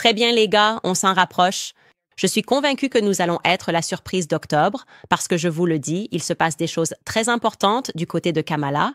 Très bien, les gars, on s'en rapproche. Je suis convaincue que nous allons être la surprise d'octobre, parce que je vous le dis, il se passe des choses très importantes du côté de Kamala.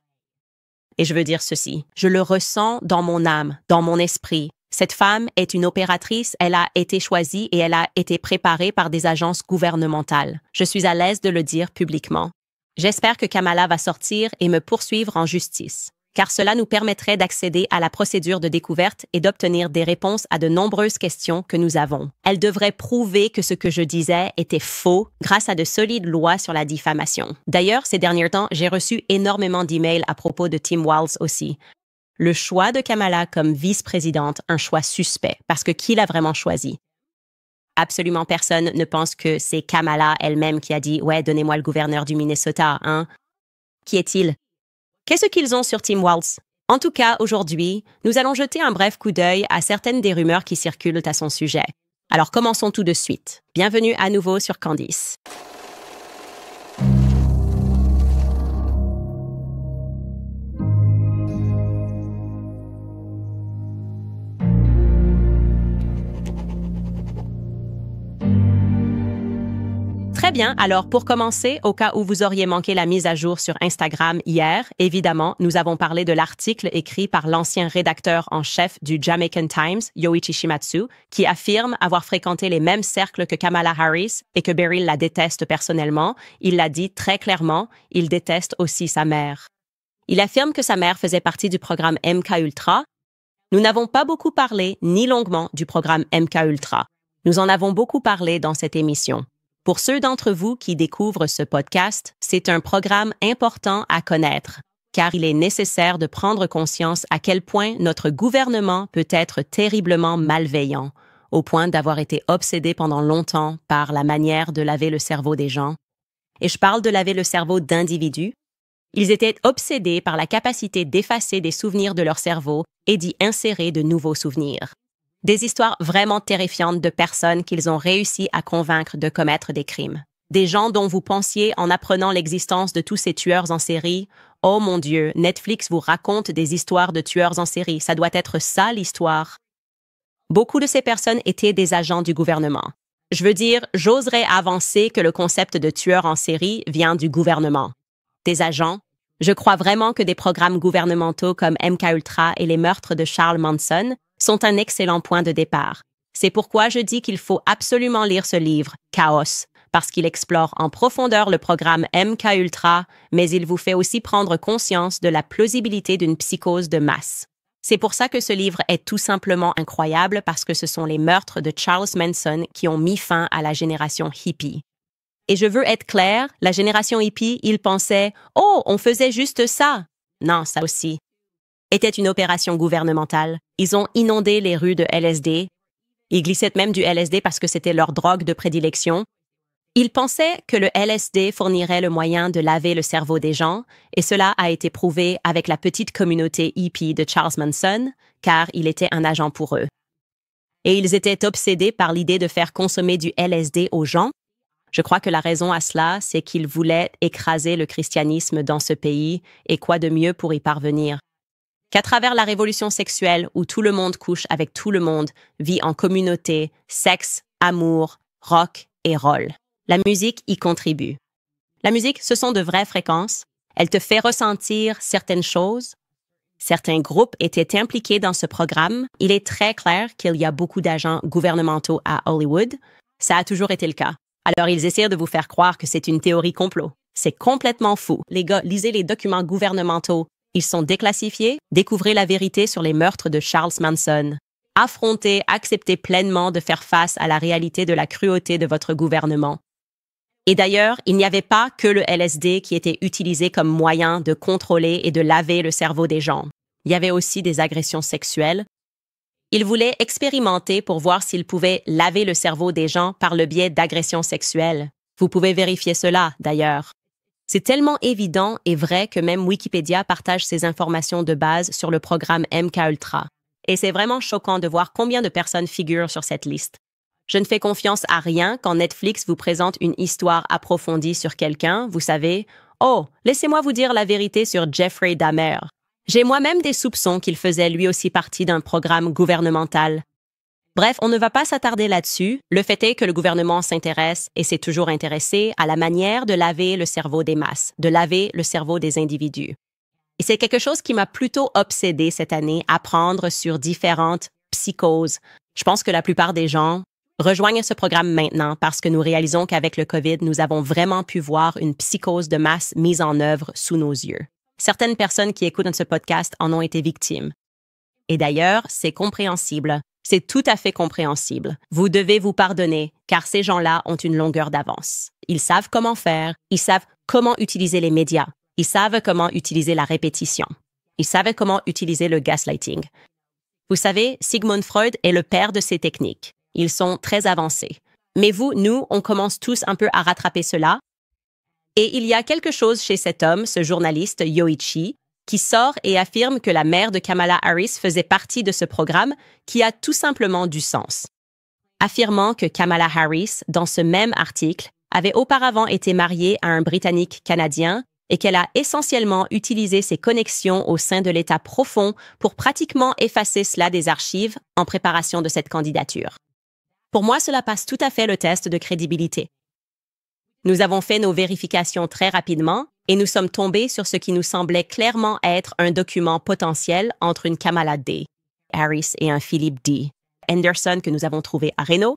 Et je veux dire ceci, je le ressens dans mon âme, dans mon esprit. Cette femme est une opératrice, elle a été choisie et elle a été préparée par des agences gouvernementales. Je suis à l'aise de le dire publiquement. J'espère que Kamala va sortir et me poursuivre en justice, car cela nous permettrait d'accéder à la procédure de découverte et d'obtenir des réponses à de nombreuses questions que nous avons. Elle devrait prouver que ce que je disais était faux grâce à de solides lois sur la diffamation. D'ailleurs, ces derniers temps, j'ai reçu énormément d'emails à propos de Tim Walz aussi. Le choix de Kamala comme vice-présidente, un choix suspect, parce que qui l'a vraiment choisi? Absolument personne ne pense que c'est Kamala elle-même qui a dit « Ouais, donnez-moi le gouverneur du Minnesota, hein? » Qui est-il? Qu'est-ce qu'ils ont sur Tim Walz? En tout cas, aujourd'hui, nous allons jeter un bref coup d'œil à certaines des rumeurs qui circulent à son sujet. Alors commençons tout de suite. Bienvenue à nouveau sur Candice. Très bien, alors pour commencer, au cas où vous auriez manqué la mise à jour sur Instagram hier, évidemment, nous avons parlé de l'article écrit par l'ancien rédacteur en chef du Jamaican Times, Yoichi Shimatsu, qui affirme avoir fréquenté les mêmes cercles que Kamala Harris et que Beryl la déteste personnellement. Il l'a dit très clairement, il déteste aussi sa mère. Il affirme que sa mère faisait partie du programme MKUltra. Nous n'avons pas beaucoup parlé, ni longuement, du programme MKUltra. Nous en avons beaucoup parlé dans cette émission. Pour ceux d'entre vous qui découvrent ce podcast, c'est un programme important à connaître, car il est nécessaire de prendre conscience à quel point notre gouvernement peut être terriblement malveillant, au point d'avoir été obsédé pendant longtemps par la manière de laver le cerveau des gens. Et je parle de laver le cerveau d'individus. Ils étaient obsédés par la capacité d'effacer des souvenirs de leur cerveau et d'y insérer de nouveaux souvenirs. Des histoires vraiment terrifiantes de personnes qu'ils ont réussi à convaincre de commettre des crimes. Des gens dont vous pensiez en apprenant l'existence de tous ces tueurs en série, « Oh mon Dieu, Netflix vous raconte des histoires de tueurs en série, ça doit être ça l'histoire. » Beaucoup de ces personnes étaient des agents du gouvernement. Je veux dire, j'oserais avancer que le concept de tueur en série vient du gouvernement. Des agents? Je crois vraiment que des programmes gouvernementaux comme MKUltra et les meurtres de Charles Manson sont un excellent point de départ. C'est pourquoi je dis qu'il faut absolument lire ce livre, Chaos, parce qu'il explore en profondeur le programme MKUltra, mais il vous fait aussi prendre conscience de la plausibilité d'une psychose de masse. C'est pour ça que ce livre est tout simplement incroyable, parce que ce sont les meurtres de Charles Manson qui ont mis fin à la génération hippie. Et je veux être claire, la génération hippie, ils pensaient « Oh, on faisait juste ça !» Non, ça aussi était une opération gouvernementale. Ils ont inondé les rues de LSD. Ils glissaient même du LSD parce que c'était leur drogue de prédilection. Ils pensaient que le LSD fournirait le moyen de laver le cerveau des gens, et cela a été prouvé avec la petite communauté hippie de Charles Manson, car il était un agent pour eux. Et ils étaient obsédés par l'idée de faire consommer du LSD aux gens. Je crois que la raison à cela, c'est qu'ils voulaient écraser le christianisme dans ce pays, et quoi de mieux pour y parvenir qu'à travers la révolution sexuelle où tout le monde couche avec tout le monde, vit en communauté, sexe, amour, rock et roll. La musique y contribue. La musique, ce sont de vraies fréquences. Elle te fait ressentir certaines choses. Certains groupes étaient impliqués dans ce programme. Il est très clair qu'il y a beaucoup d'agents gouvernementaux à Hollywood. Ça a toujours été le cas. Alors ils essaient de vous faire croire que c'est une théorie complot. C'est complètement fou. Les gars, lisez les documents gouvernementaux. Ils sont déclassifiés, découvrez la vérité sur les meurtres de Charles Manson. Affrontez, acceptez pleinement de faire face à la réalité de la cruauté de votre gouvernement. Et d'ailleurs, il n'y avait pas que le LSD qui était utilisé comme moyen de contrôler et de laver le cerveau des gens. Il y avait aussi des agressions sexuelles. Ils voulaient expérimenter pour voir s'ils pouvaient laver le cerveau des gens par le biais d'agressions sexuelles. Vous pouvez vérifier cela, d'ailleurs. C'est tellement évident et vrai que même Wikipédia partage ces informations de base sur le programme MKUltra. Et c'est vraiment choquant de voir combien de personnes figurent sur cette liste. Je ne fais confiance à rien quand Netflix vous présente une histoire approfondie sur quelqu'un, vous savez. Oh, laissez-moi vous dire la vérité sur Jeffrey Dahmer. J'ai moi-même des soupçons qu'il faisait lui aussi partie d'un programme gouvernemental. Bref, on ne va pas s'attarder là-dessus. Le fait est que le gouvernement s'intéresse, et s'est toujours intéressé, à la manière de laver le cerveau des masses, de laver le cerveau des individus. Et c'est quelque chose qui m'a plutôt obsédée cette année, apprendre sur différentes psychoses. Je pense que la plupart des gens rejoignent ce programme maintenant parce que nous réalisons qu'avec le COVID, nous avons vraiment pu voir une psychose de masse mise en œuvre sous nos yeux. Certaines personnes qui écoutent ce podcast en ont été victimes. Et d'ailleurs, c'est compréhensible. C'est tout à fait compréhensible. Vous devez vous pardonner, car ces gens-là ont une longueur d'avance. Ils savent comment faire, ils savent comment utiliser les médias, ils savent comment utiliser la répétition, ils savent comment utiliser le gaslighting. Vous savez, Sigmund Freud est le père de ces techniques. Ils sont très avancés. Mais nous, on commence tous un peu à rattraper cela. Et il y a quelque chose chez cet homme, ce journaliste, Yoichi, qui sort et affirme que la mère de Kamala Harris faisait partie de ce programme qui a tout simplement du sens. Affirmant que Kamala Harris, dans ce même article, avait auparavant été mariée à un Britannique canadien et qu'elle a essentiellement utilisé ses connexions au sein de l'État profond pour pratiquement effacer cela des archives en préparation de cette candidature. Pour moi, cela passe tout à fait le test de crédibilité. Nous avons fait nos vérifications très rapidement et nous sommes tombés sur ce qui nous semblait clairement être un document potentiel entre une Kamala D. Harris et un Philip D. Henderson que nous avons trouvé à Reno.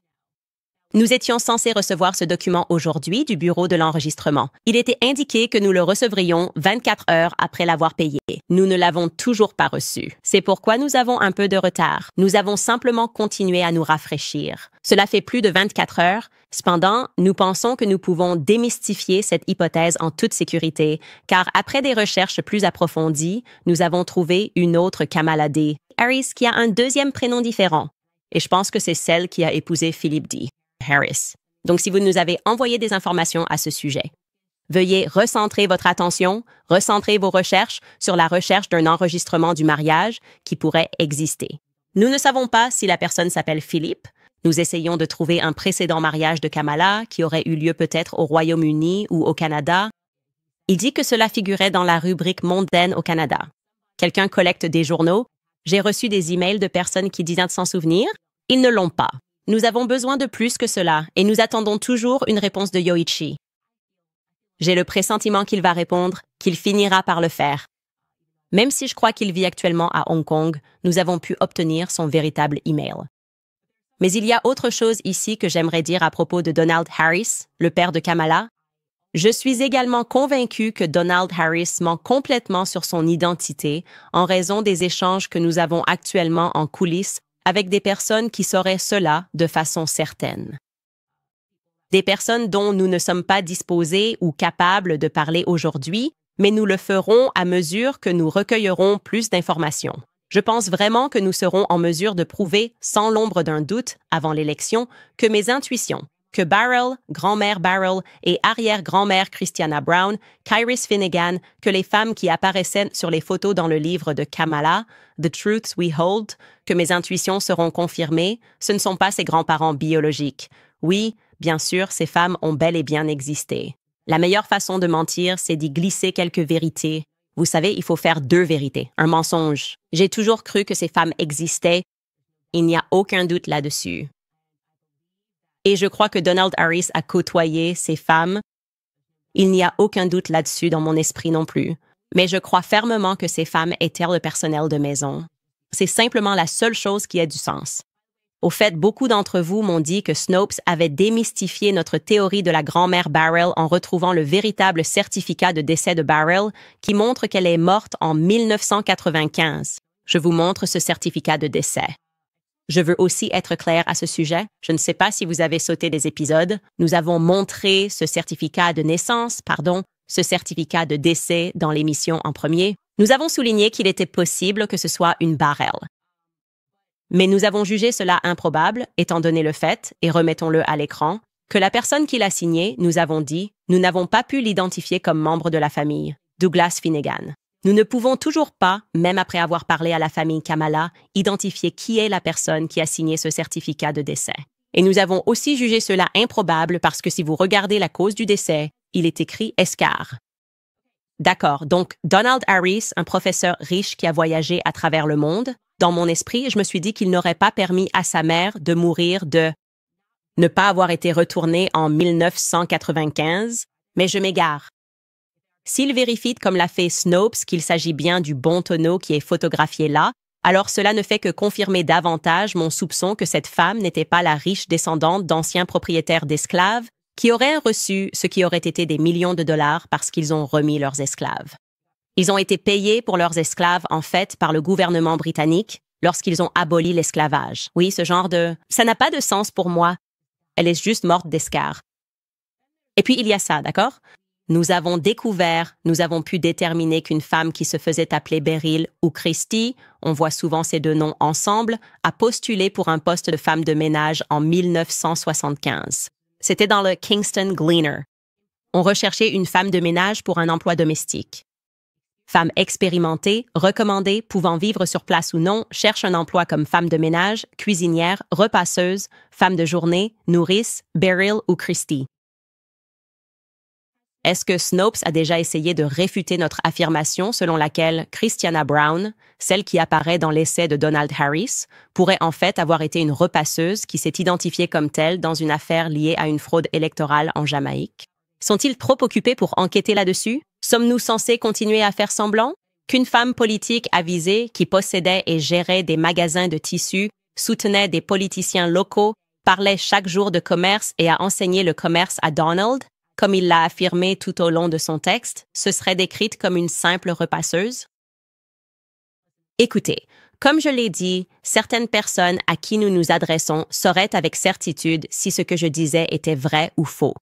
Nous étions censés recevoir ce document aujourd'hui du bureau de l'enregistrement. Il était indiqué que nous le recevrions 24 heures après l'avoir payé. Nous ne l'avons toujours pas reçu. C'est pourquoi nous avons un peu de retard. Nous avons simplement continué à nous rafraîchir. Cela fait plus de 24 heures. Cependant, nous pensons que nous pouvons démystifier cette hypothèse en toute sécurité, car après des recherches plus approfondies, nous avons trouvé une autre Kamala D. Harris qui a un deuxième prénom différent. Et je pense que c'est celle qui a épousé Philip D. Harris. Donc, si vous nous avez envoyé des informations à ce sujet, veuillez recentrer votre attention, recentrer vos recherches sur la recherche d'un enregistrement du mariage qui pourrait exister. Nous ne savons pas si la personne s'appelle Philippe. Nous essayons de trouver un précédent mariage de Kamala qui aurait eu lieu peut-être au Royaume-Uni ou au Canada. Il dit que cela figurait dans la rubrique mondaine au Canada. Quelqu'un collecte des journaux. J'ai reçu des emails de personnes qui disent s'en souvenir. Ils ne l'ont pas. Nous avons besoin de plus que cela et nous attendons toujours une réponse de Yoichi. J'ai le pressentiment qu'il va répondre, qu'il finira par le faire. Même si je crois qu'il vit actuellement à Hong Kong, nous avons pu obtenir son véritable email. Mais il y a autre chose ici que j'aimerais dire à propos de Donald Harris, le père de Kamala. Je suis également convaincu que Donald Harris ment complètement sur son identité en raison des échanges que nous avons actuellement en coulisses avec des personnes qui sauraient cela de façon certaine. Des personnes dont nous ne sommes pas disposés ou capables de parler aujourd'hui, mais nous le ferons à mesure que nous recueillerons plus d'informations. Je pense vraiment que nous serons en mesure de prouver, sans l'ombre d'un doute, avant l'élection, que mes intuitions, que Barrell, grand-mère Barrell et arrière-grand-mère Christiana Brown, Kyrus Finnegan, que les femmes qui apparaissaient sur les photos dans le livre de Kamala, The Truths We Hold, que mes intuitions seront confirmées, ce ne sont pas ses grands-parents biologiques. Oui, bien sûr, ces femmes ont bel et bien existé. La meilleure façon de mentir, c'est d'y glisser quelques vérités. Vous savez, il faut faire deux vérités, un mensonge. J'ai toujours cru que ces femmes existaient. Il n'y a aucun doute là-dessus. Et je crois que Donald Harris a côtoyé ces femmes. Il n'y a aucun doute là-dessus dans mon esprit non plus. Mais je crois fermement que ces femmes étaient le personnel de maison. C'est simplement la seule chose qui a du sens. Au fait, beaucoup d'entre vous m'ont dit que Snopes avait démystifié notre théorie de la grand-mère Barrell en retrouvant le véritable certificat de décès de Barrell qui montre qu'elle est morte en 1995. Je vous montre ce certificat de décès. Je veux aussi être clair à ce sujet. Je ne sais pas si vous avez sauté des épisodes. Nous avons montré ce certificat de naissance, ce certificat de décès dans l'émission en premier. Nous avons souligné qu'il était possible que ce soit une Barrell. Mais nous avons jugé cela improbable, étant donné le fait, et remettons-le à l'écran, que la personne qui l'a signé, nous avons dit, nous n'avons pas pu l'identifier comme membre de la famille, Douglas Finnegan. Nous ne pouvons toujours pas, même après avoir parlé à la famille Kamala, identifier qui est la personne qui a signé ce certificat de décès. Et nous avons aussi jugé cela improbable parce que si vous regardez la cause du décès, il est écrit Escar. D'accord, donc Donald Harris, un professeur riche qui a voyagé à travers le monde, Dans mon esprit, je me suis dit qu'il n'aurait pas permis à sa mère de mourir de ne pas avoir été retournée en 1995, mais je m'égare. S'il vérifie, comme l'a fait Snopes, qu'il s'agit bien du bon tonneau qui est photographié là, alors cela ne fait que confirmer davantage mon soupçon que cette femme n'était pas la riche descendante d'anciens propriétaires d'esclaves qui auraient reçu ce qui aurait été des millions de dollars parce qu'ils ont remis leurs esclaves. Ils ont été payés pour leurs esclaves, en fait, par le gouvernement britannique lorsqu'ils ont aboli l'esclavage. Oui, ce genre de « ça n'a pas de sens pour moi ». Elle est juste morte d'escar. Et puis il y a ça, d'accord? Nous avons pu déterminer qu'une femme qui se faisait appeler Beryl ou Christie, on voit souvent ces deux noms ensemble, a postulé pour un poste de femme de ménage en 1975. C'était dans le Kingston Gleaner. On recherchait une femme de ménage pour un emploi domestique. Femme expérimentée, recommandée, pouvant vivre sur place ou non, cherche un emploi comme femme de ménage, cuisinière, repasseuse, femme de journée, nourrice, Beryl ou Christie. Est-ce que Snopes a déjà essayé de réfuter notre affirmation selon laquelle Christiana Brown, celle qui apparaît dans l'essai de Donald Harris, pourrait en fait avoir été une repasseuse qui s'est identifiée comme telle dans une affaire liée à une fraude électorale en Jamaïque? Sont-ils trop occupés pour enquêter là-dessus? Sommes-nous censés continuer à faire semblant? Qu'une femme politique avisée qui possédait et gérait des magasins de tissus, soutenait des politiciens locaux, parlait chaque jour de commerce et a enseigné le commerce à Donald, comme il l'a affirmé tout au long de son texte, se serait décrite comme une simple repasseuse? Écoutez, comme je l'ai dit, certaines personnes à qui nous nous adressons sauraient avec certitude si ce que je disais était vrai ou faux.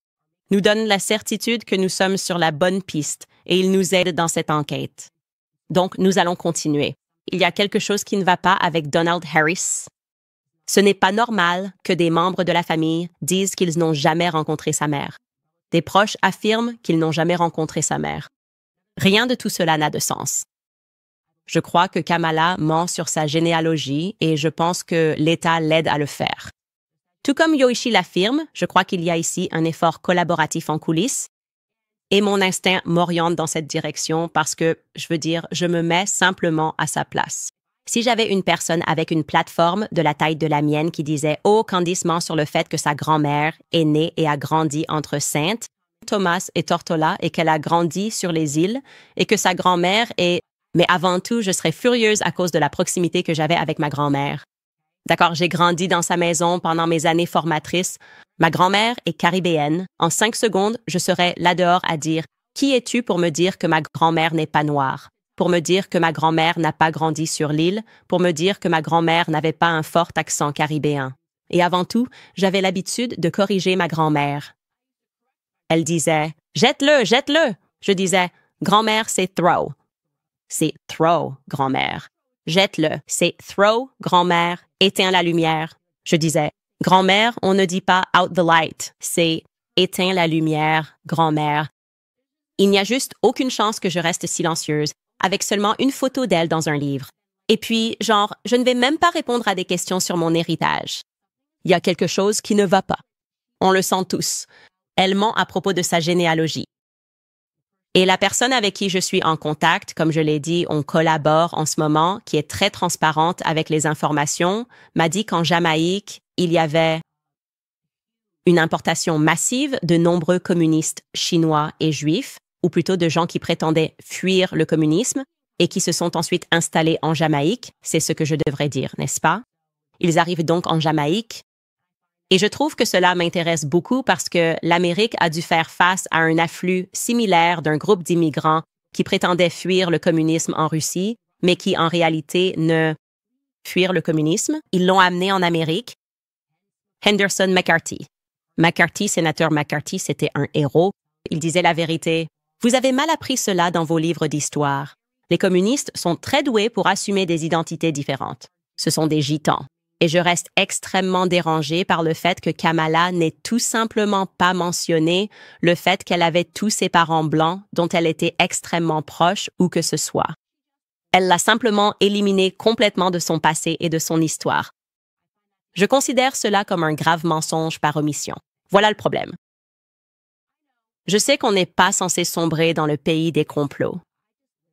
Nous donnent la certitude que nous sommes sur la bonne piste et ils nous aident dans cette enquête. Donc, nous allons continuer. Il y a quelque chose qui ne va pas avec Donald Harris. Ce n'est pas normal que des membres de la famille disent qu'ils n'ont jamais rencontré sa mère. Des proches affirment qu'ils n'ont jamais rencontré sa mère. Rien de tout cela n'a de sens. Je crois que Kamala ment sur sa généalogie et je pense que l'État l'aide à le faire. Tout comme Yoichi l'affirme, je crois qu'il y a ici un effort collaboratif en coulisses et mon instinct m'oriente dans cette direction parce que, je me mets simplement à sa place. Si j'avais une personne avec une plateforme de la taille de la mienne qui disait candidement sur le fait que sa grand-mère est née et a grandi entre Sainte, Thomas et Tortola et qu'elle a grandi sur les îles et que sa grand-mère est... Mais avant tout, je serais furieuse à cause de la proximité que j'avais avec ma grand-mère. D'accord, j'ai grandi dans sa maison pendant mes années formatrices. Ma grand-mère est caribéenne. En 5 secondes, je serais là dehors à dire « Qui es-tu pour me dire que ma grand-mère n'est pas noire ?» Pour me dire que ma grand-mère n'a pas grandi sur l'île, pour me dire que ma grand-mère n'avait pas un fort accent caribéen. Et avant tout, j'avais l'habitude de corriger ma grand-mère. Elle disait « Jette-le, jette-le !» Je disais « Grand-mère, c'est throw. » C'est throw, grand-mère. Jette-le, c'est throw, grand-mère, éteins la lumière. Je disais « Grand-mère, on ne dit pas out the light. » C'est éteins la lumière, grand-mère. Il n'y a juste aucune chance que je reste silencieuse, avec seulement une photo d'elle dans un livre. Et puis, je ne vais même pas répondre à des questions sur mon héritage. Il y a quelque chose qui ne va pas. On le sent tous. Elle ment à propos de sa généalogie. Et la personne avec qui je suis en contact, comme je l'ai dit, on collabore en ce moment, qui est très transparente avec les informations, m'a dit qu'en Jamaïque, il y avait une importation massive de nombreux communistes chinois et juifs, ou plutôt de gens qui prétendaient fuir le communisme et qui se sont ensuite installés en Jamaïque, c'est ce que je devrais dire, n'est-ce pas? Ils arrivent donc en Jamaïque. Et je trouve que cela m'intéresse beaucoup parce que l'Amérique a dû faire face à un afflux similaire d'un groupe d'immigrants qui prétendaient fuir le communisme en Russie, mais qui en réalité ne fuirent le communisme. Ils l'ont amené en Amérique. Henderson McCarthy. Sénateur McCarthy, c'était un héros. Il disait la vérité. Vous avez mal appris cela dans vos livres d'histoire. Les communistes sont très doués pour assumer des identités différentes. Ce sont des gitans. Et je reste extrêmement dérangée par le fait que Kamala n'ait tout simplement pas mentionné le fait qu'elle avait tous ses parents blancs dont elle était extrêmement proche ou que ce soit. Elle l'a simplement éliminé complètement de son passé et de son histoire. Je considère cela comme un grave mensonge par omission. Voilà le problème. Je sais qu'on n'est pas censé sombrer dans le pays des complots.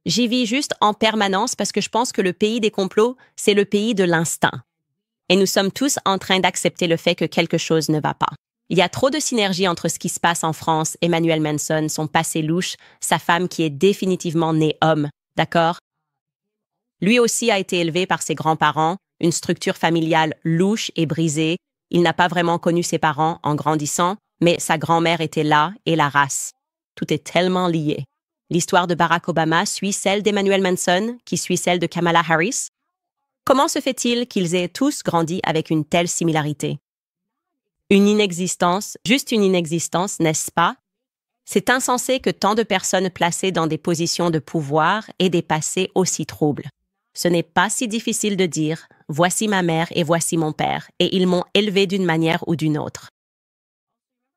J'y vis juste en permanence parce que je pense que le pays des complots, c'est le pays de l'instinct. Et nous sommes tous en train d'accepter le fait que quelque chose ne va pas. Il y a trop de synergie entre ce qui se passe en France, Emmanuel Manson, son passé louche, sa femme qui est définitivement née homme, d'accord? Lui aussi a été élevé par ses grands-parents, une structure familiale louche et brisée. Il n'a pas vraiment connu ses parents en grandissant, mais sa grand-mère était là et la race. Tout est tellement lié. L'histoire de Barack Obama suit celle d'Emmanuel Manson, qui suit celle de Kamala Harris. Comment se fait-il qu'ils aient tous grandi avec une telle similarité? Une inexistence, juste une inexistence, n'est-ce pas? C'est insensé que tant de personnes placées dans des positions de pouvoir aient des passés aussi troubles. Ce n'est pas si difficile de dire « voici ma mère et voici mon père » et ils m'ont élevé d'une manière ou d'une autre.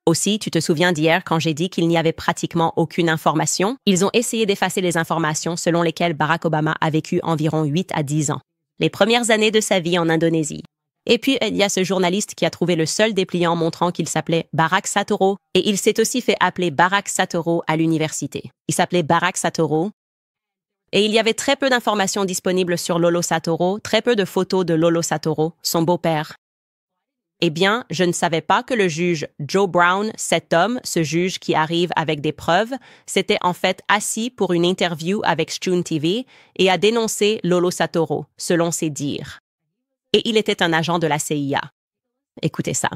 Aussi, tu te souviens d'hier quand j'ai dit qu'il n'y avait pratiquement aucune information? Ils ont essayé d'effacer les informations selon lesquelles Barack Obama a vécu environ 8 à 10 ans, les premières années de sa vie en Indonésie. Et puis, il y a ce journaliste qui a trouvé le seul dépliant montrant qu'il s'appelait Barack Satoru, et il s'est aussi fait appeler Barack Satoru à l'université. Il s'appelait Barack Satoru, et il y avait très peu d'informations disponibles sur Lolo Satoru, très peu de photos de Lolo Satoru, son beau-père. Eh bien, je ne savais pas que le juge Joe Brown, cet homme, ce juge qui arrive avec des preuves, s'était en fait assis pour une interview avec Stune TV et a dénoncé Lolo Satoru, selon ses dires. Et il était un agent de la CIA. Écoutez ça.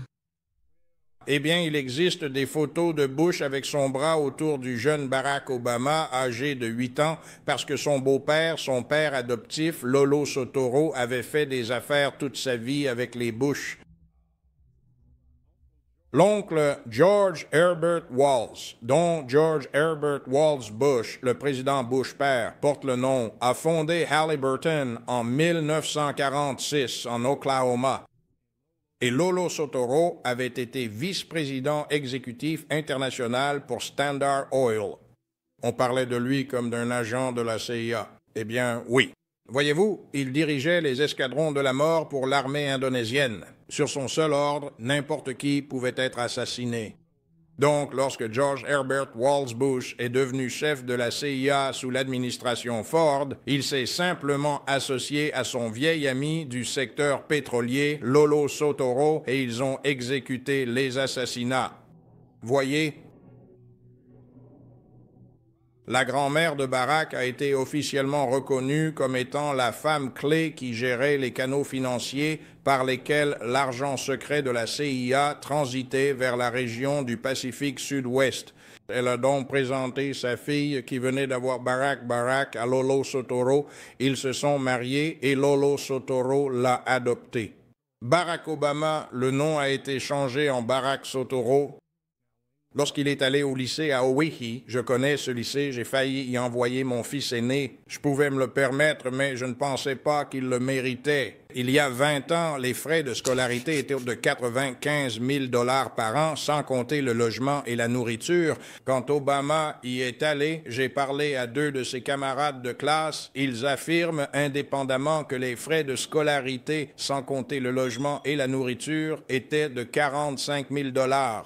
Eh bien, il existe des photos de Bush avec son bras autour du jeune Barack Obama, âgé de 8 ans, parce que son beau-père, son père adoptif, Lolo Satoru, avait fait des affaires toute sa vie avec les Bush. L'oncle George Herbert Walsh, dont George Herbert Walsh Bush, le président Bush père, porte le nom, a fondé Halliburton en 1946 en Oklahoma. Et Lolo Satoru avait été vice-président exécutif international pour Standard Oil. On parlait de lui comme d'un agent de la CIA. Eh bien, oui. Voyez-vous, il dirigeait les escadrons de la mort pour l'armée indonésienne. Sur son seul ordre, n'importe qui pouvait être assassiné. Donc, lorsque George Herbert Walsh Bush est devenu chef de la CIA sous l'administration Ford, il s'est simplement associé à son vieil ami du secteur pétrolier, Lolo Satoru, et ils ont exécuté les assassinats. Voyez, la grand-mère de Barack a été officiellement reconnue comme étant la femme clé qui gérait les canaux financiers par lesquels l'argent secret de la CIA transitait vers la région du Pacifique Sud-Ouest. Elle a donc présenté sa fille qui venait d'avoir Barack à Lolo Satoru. Ils se sont mariés et Lolo Satoru l'a adopté. Barack Obama, le nom a été changé en Barack Satoru. Lorsqu'il est allé au lycée à Owyhee, je connais ce lycée, j'ai failli y envoyer mon fils aîné. Je pouvais me le permettre, mais je ne pensais pas qu'il le méritait. Il y a 20 ans, les frais de scolarité étaient de 95 000 $ par an, sans compter le logement et la nourriture. Quand Obama y est allé, j'ai parlé à 2 de ses camarades de classe. Ils affirment indépendamment que les frais de scolarité, sans compter le logement et la nourriture, étaient de 45 000 $.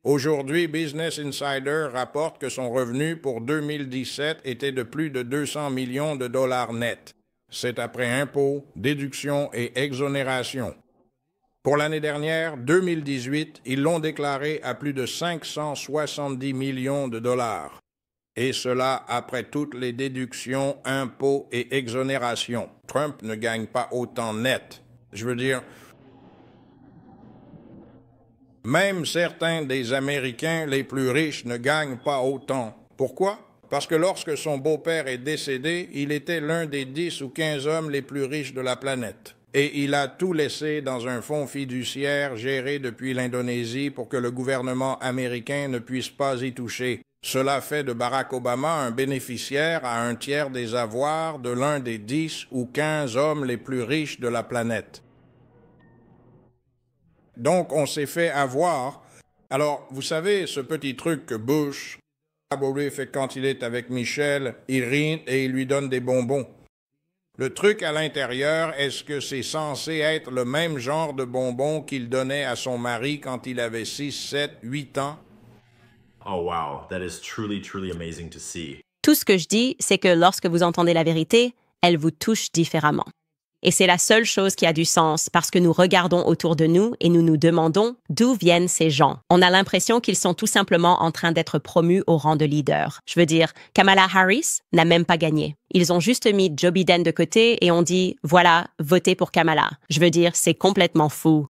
Aujourd'hui, Business Insider rapporte que son revenu pour 2017 était de plus de 200 millions de dollars nets. C'est après impôts, déductions et exonérations. Pour l'année dernière, 2018, ils l'ont déclaré à plus de 570 millions de dollars. Et cela après toutes les déductions, impôts et exonérations. Trump ne gagne pas autant net. Je veux dire, même certains des Américains les plus riches ne gagnent pas autant. Pourquoi? Parce que lorsque son beau-père est décédé, il était l'un des 10 ou 15 hommes les plus riches de la planète. Et il a tout laissé dans un fonds fiduciaire géré depuis l'Indonésie pour que le gouvernement américain ne puisse pas y toucher. Cela fait de Barack Obama un bénéficiaire à un tiers des avoirs de l'un des 10 ou 15 hommes les plus riches de la planète. Donc, on s'est fait avoir. Alors, vous savez, ce petit truc que Bush fait quand il est avec Michelle, il rit et il lui donne des bonbons. Le truc à l'intérieur, est-ce que c'est censé être le même genre de bonbons qu'il donnait à son mari quand il avait 6, 7, 8 ans? Oh wow, that is truly, truly amazing to see. Tout ce que je dis, c'est que lorsque vous entendez la vérité, elle vous touche différemment. Et c'est la seule chose qui a du sens parce que nous regardons autour de nous et nous nous demandons d'où viennent ces gens. On a l'impression qu'ils sont tout simplement en train d'être promus au rang de leader. Je veux dire, Kamala Harris n'a même pas gagné. Ils ont juste mis Joe Biden de côté et ont dit « Voilà, votez pour Kamala ». Je veux dire, c'est complètement fou.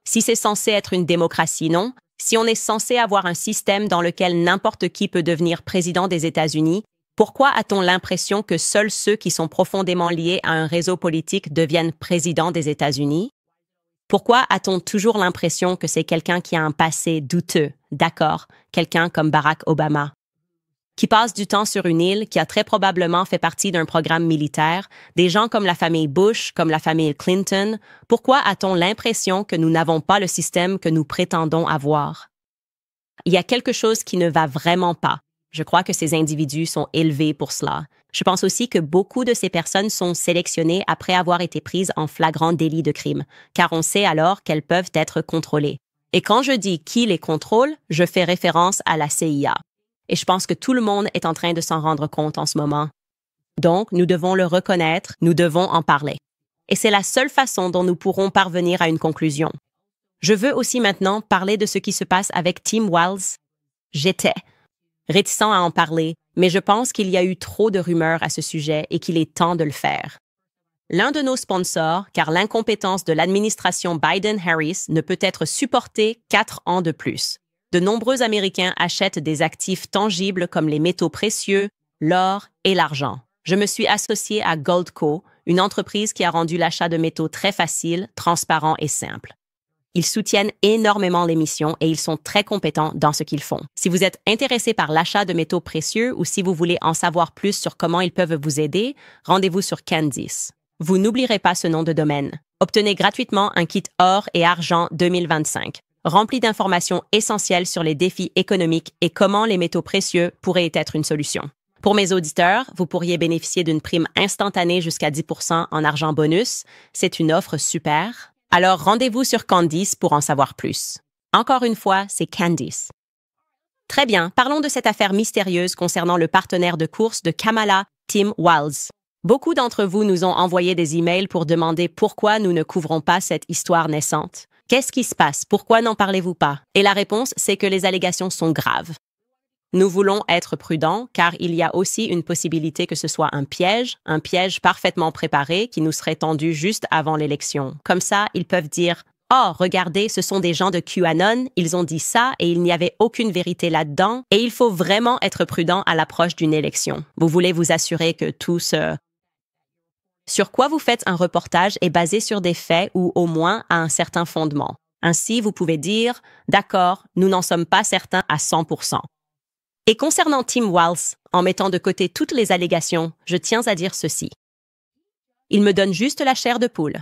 Si c'est censé être une démocratie, non? Si on est censé avoir un système dans lequel n'importe qui peut devenir président des États-Unis, pourquoi a-t-on l'impression que seuls ceux qui sont profondément liés à un réseau politique deviennent présidents des États-Unis? Pourquoi a-t-on toujours l'impression que c'est quelqu'un qui a un passé douteux, d'accord, quelqu'un comme Barack Obama, qui passe du temps sur une île, qui a très probablement fait partie d'un programme militaire, des gens comme la famille Bush, comme la famille Clinton? Pourquoi a-t-on l'impression que nous n'avons pas le système que nous prétendons avoir? Il y a quelque chose qui ne va vraiment pas. Je crois que ces individus sont élevés pour cela. Je pense aussi que beaucoup de ces personnes sont sélectionnées après avoir été prises en flagrant délit de crime, car on sait alors qu'elles peuvent être contrôlées. Et quand je dis qui les contrôle, je fais référence à la CIA. Et je pense que tout le monde est en train de s'en rendre compte en ce moment. Donc, nous devons le reconnaître, nous devons en parler. Et c'est la seule façon dont nous pourrons parvenir à une conclusion. Je veux aussi maintenant parler de ce qui se passe avec Tim Walz. J'étais réticent à en parler, mais je pense qu'il y a eu trop de rumeurs à ce sujet et qu'il est temps de le faire. L'un de nos sponsors, car l'incompétence de l'administration Biden-Harris ne peut être supportée 4 ans de plus. De nombreux Américains achètent des actifs tangibles comme les métaux précieux, l'or et l'argent. Je me suis associé à Goldco, une entreprise qui a rendu l'achat de métaux très facile, transparent et simple. Ils soutiennent énormément l'émission et ils sont très compétents dans ce qu'ils font. Si vous êtes intéressé par l'achat de métaux précieux ou si vous voulez en savoir plus sur comment ils peuvent vous aider, rendez-vous sur Candice. Vous n'oublierez pas ce nom de domaine. Obtenez gratuitement un kit or et argent 2025, rempli d'informations essentielles sur les défis économiques et comment les métaux précieux pourraient être une solution. Pour mes auditeurs, vous pourriez bénéficier d'une prime instantanée jusqu'à 10% en argent bonus. C'est une offre super. Alors, rendez-vous sur Candice pour en savoir plus. Encore une fois, c'est Candice. Très bien, parlons de cette affaire mystérieuse concernant le partenaire de course de Kamala, Tim Walz. Beaucoup d'entre vous nous ont envoyé des emails pour demander pourquoi nous ne couvrons pas cette histoire naissante. Qu'est-ce qui se passe? Pourquoi n'en parlez-vous pas? Et la réponse, c'est que les allégations sont graves. Nous voulons être prudents car il y a aussi une possibilité que ce soit un piège parfaitement préparé qui nous serait tendu juste avant l'élection. Comme ça, ils peuvent dire « Oh, regardez, ce sont des gens de QAnon, ils ont dit ça et il n'y avait aucune vérité là-dedans. » Et il faut vraiment être prudent à l'approche d'une élection. Vous voulez vous assurer que tout ce sur quoi vous faites un reportage est basé sur des faits ou au moins à un certain fondement. Ainsi, vous pouvez dire « D'accord, nous n'en sommes pas certains à 100%. » Et concernant Tim Walz, en mettant de côté toutes les allégations, je tiens à dire ceci. Il me donne juste la chair de poule.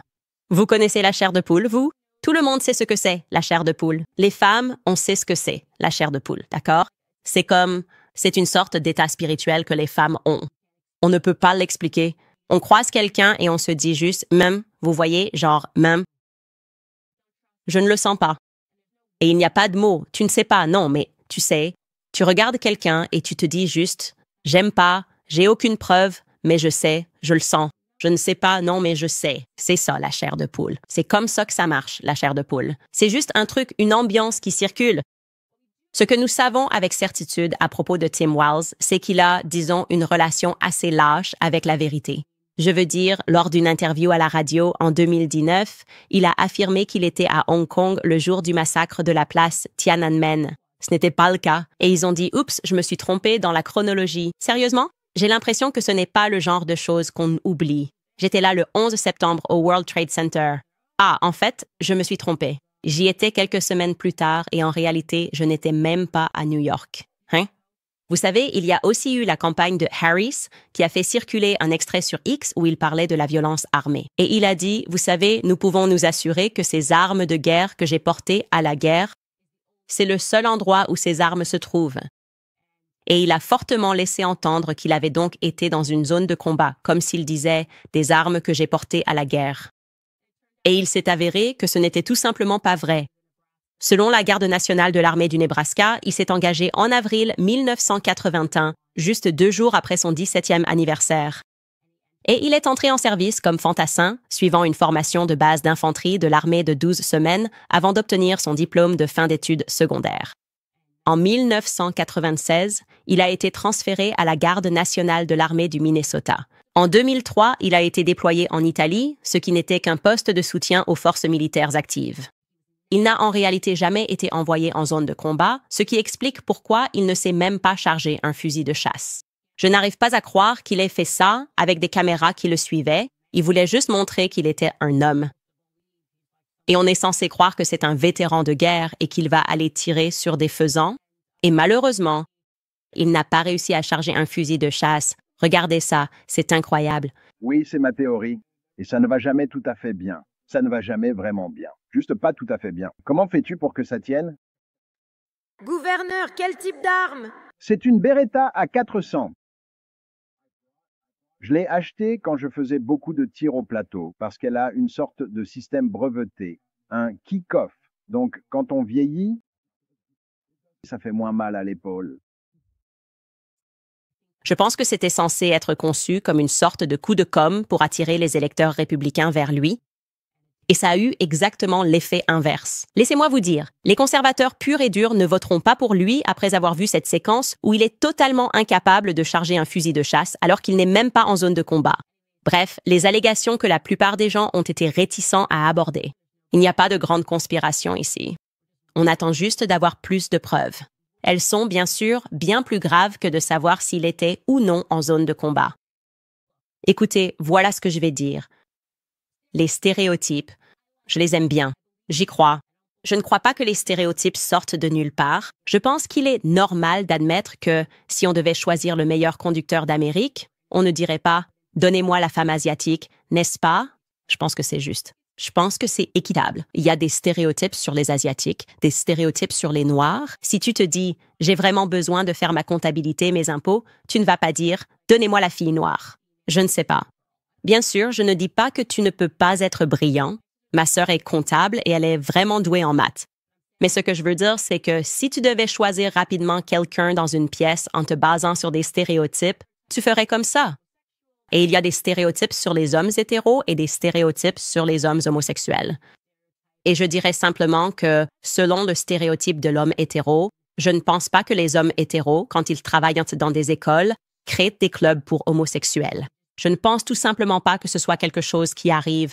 Vous connaissez la chair de poule, vous? Tout le monde sait ce que c'est, la chair de poule. Les femmes, on sait ce que c'est, la chair de poule, d'accord? C'est une sorte d'état spirituel que les femmes ont. On ne peut pas l'expliquer. On croise quelqu'un et on se dit juste « même », vous voyez, genre « même ». Je ne le sens pas. Et il n'y a pas de mots, tu ne sais pas, non, mais tu sais. Tu regardes quelqu'un et tu te dis juste « j'aime pas, j'ai aucune preuve, mais je sais, je le sens. Je ne sais pas, non, mais je sais. » C'est ça, la chair de poule. C'est comme ça que ça marche, la chair de poule. C'est juste un truc, une ambiance qui circule. Ce que nous savons avec certitude à propos de Tim Walz, c'est qu'il a, disons, une relation assez lâche avec la vérité. Je veux dire, lors d'une interview à la radio en 2019, il a affirmé qu'il était à Hong Kong le jour du massacre de la place Tiananmen. Ce n'était pas le cas. Et ils ont dit « Oups, je me suis trompé dans la chronologie. » Sérieusement? J'ai l'impression que ce n'est pas le genre de choses qu'on oublie. J'étais là le 11 septembre au World Trade Center. Ah, en fait, je me suis trompé. J'y étais quelques semaines plus tard et en réalité, je n'étais même pas à New York. Hein? Vous savez, il y a aussi eu la campagne de Harris qui a fait circuler un extrait sur X où il parlait de la violence armée. Et il a dit « Vous savez, nous pouvons nous assurer que ces armes de guerre que j'ai portées à la guerre, c'est le seul endroit où ces armes se trouvent. » Et il a fortement laissé entendre qu'il avait donc été dans une zone de combat, comme s'il disait « des armes que j'ai portées à la guerre ». Et il s'est avéré que ce n'était tout simplement pas vrai. Selon la Garde nationale de l'armée du Nebraska, il s'est engagé en avril 1981 juste 2 jours après son 17e anniversaire. Et il est entré en service comme fantassin, suivant une formation de base d'infanterie de l'armée de 12 semaines avant d'obtenir son diplôme de fin d'études secondaires. En 1996, il a été transféré à la Garde nationale de l'armée du Minnesota. En 2003, il a été déployé en Italie, ce qui n'était qu'un poste de soutien aux forces militaires actives. Il n'a en réalité jamais été envoyé en zone de combat, ce qui explique pourquoi il ne s'est même pas chargé un fusil de chasse. Je n'arrive pas à croire qu'il ait fait ça avec des caméras qui le suivaient. Il voulait juste montrer qu'il était un homme. Et on est censé croire que c'est un vétéran de guerre et qu'il va aller tirer sur des faisans. Et malheureusement, il n'a pas réussi à charger un fusil de chasse. Regardez ça, c'est incroyable. Oui, c'est ma théorie. Et ça ne va jamais tout à fait bien. Ça ne va jamais vraiment bien. Juste pas tout à fait bien. Comment fais-tu pour que ça tienne? Gouverneur, quel type d'arme? C'est une Beretta à 400. Je l'ai achetée quand je faisais beaucoup de tirs au plateau, parce qu'elle a une sorte de système breveté, un kick-off. Donc, quand on vieillit, ça fait moins mal à l'épaule. Je pense que c'était censé être conçu comme une sorte de coup de com' pour attirer les électeurs républicains vers lui. Et ça a eu exactement l'effet inverse. Laissez-moi vous dire, les conservateurs purs et durs ne voteront pas pour lui après avoir vu cette séquence où il est totalement incapable de charger un fusil de chasse alors qu'il n'est même pas en zone de combat. Bref, les allégations que la plupart des gens ont été réticents à aborder. Il n'y a pas de grande conspiration ici. On attend juste d'avoir plus de preuves. Elles sont, bien sûr, bien plus graves que de savoir s'il était ou non en zone de combat. Écoutez, voilà ce que je vais dire. Les stéréotypes, je les aime bien. J'y crois. Je ne crois pas que les stéréotypes sortent de nulle part. Je pense qu'il est normal d'admettre que, si on devait choisir le meilleur conducteur d'Amérique, on ne dirait pas « Donnez-moi la femme asiatique », n'est-ce pas? Je pense que c'est juste. Je pense que c'est équitable. Il y a des stéréotypes sur les Asiatiques, des stéréotypes sur les Noirs. Si tu te dis « J'ai vraiment besoin de faire ma comptabilité, mes impôts », tu ne vas pas dire « Donnez-moi la fille noire ». Je ne sais pas. Bien sûr, je ne dis pas que tu ne peux pas être brillant. Ma sœur est comptable et elle est vraiment douée en maths. Mais ce que je veux dire, c'est que si tu devais choisir rapidement quelqu'un dans une pièce en te basant sur des stéréotypes, tu ferais comme ça. Et il y a des stéréotypes sur les hommes hétéros et des stéréotypes sur les hommes homosexuels. Et je dirais simplement que, selon le stéréotype de l'homme hétéro, je ne pense pas que les hommes hétéros, quand ils travaillent dans des écoles, créent des clubs pour homosexuels. Je ne pense tout simplement pas que ce soit quelque chose qui arrive.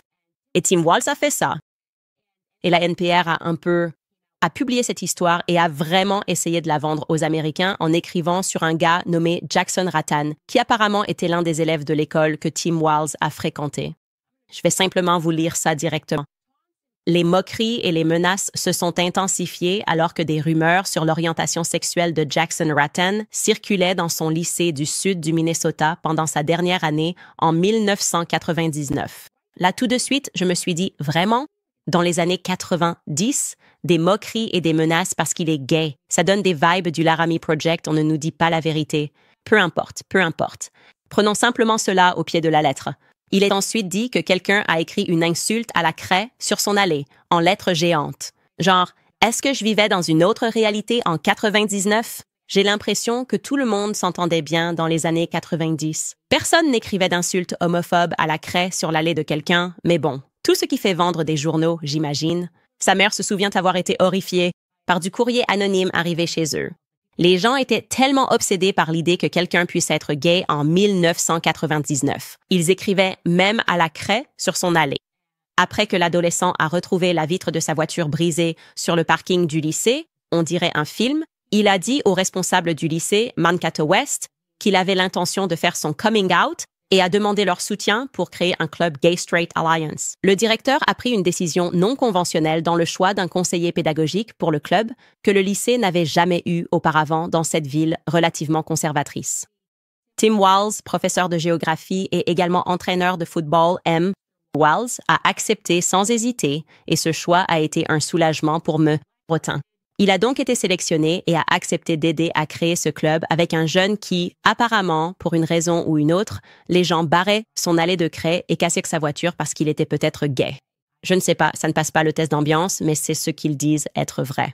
Et Tim Walz a fait ça. Et la NPR a publié cette histoire et a vraiment essayé de la vendre aux Américains en écrivant sur un gars nommé Jackson Rattan, qui apparemment était l'un des élèves de l'école que Tim Walz a fréquenté. Je vais simplement vous lire ça directement. Les moqueries et les menaces se sont intensifiées alors que des rumeurs sur l'orientation sexuelle de Jackson Rattan circulaient dans son lycée du sud du Minnesota pendant sa dernière année en 1999. Là, tout de suite, je me suis dit, vraiment? Dans les années 90, des moqueries et des menaces parce qu'il est gay. Ça donne des vibes du Laramie Project, on ne nous dit pas la vérité. Peu importe, peu importe. Prenons simplement cela au pied de la lettre. Il est ensuite dit que quelqu'un a écrit une insulte à la craie sur son allée, en lettres géantes. Genre, est-ce que je vivais dans une autre réalité en 99? J'ai l'impression que tout le monde s'entendait bien dans les années 90. Personne n'écrivait d'insultes homophobes à la craie sur l'allée de quelqu'un, mais bon, tout ce qui fait vendre des journaux, j'imagine. Sa mère se souvient avoir été horrifiée par du courrier anonyme arrivé chez eux. Les gens étaient tellement obsédés par l'idée que quelqu'un puisse être gay en 1999. Ils écrivaient même à la craie sur son allée. Après que l'adolescent a retrouvé la vitre de sa voiture brisée sur le parking du lycée, on dirait un film, il a dit au responsable du lycée, Mankato West, qu'il avait l'intention de faire son coming out et a demandé leur soutien pour créer un club Gay Straight Alliance. Le directeur a pris une décision non conventionnelle dans le choix d'un conseiller pédagogique pour le club que le lycée n'avait jamais eu auparavant dans cette ville relativement conservatrice. Tim Walz, professeur de géographie et également entraîneur de football M. Walz, a accepté sans hésiter et ce choix a été un soulagement pour M. Breton. Il a donc été sélectionné et a accepté d'aider à créer ce club avec un jeune qui, apparemment, pour une raison ou une autre, les gens barraient son allée de craie et cassaient sa voiture parce qu'il était peut-être gay. Je ne sais pas, ça ne passe pas le test d'ambiance, mais c'est ce qu'ils disent être vrai.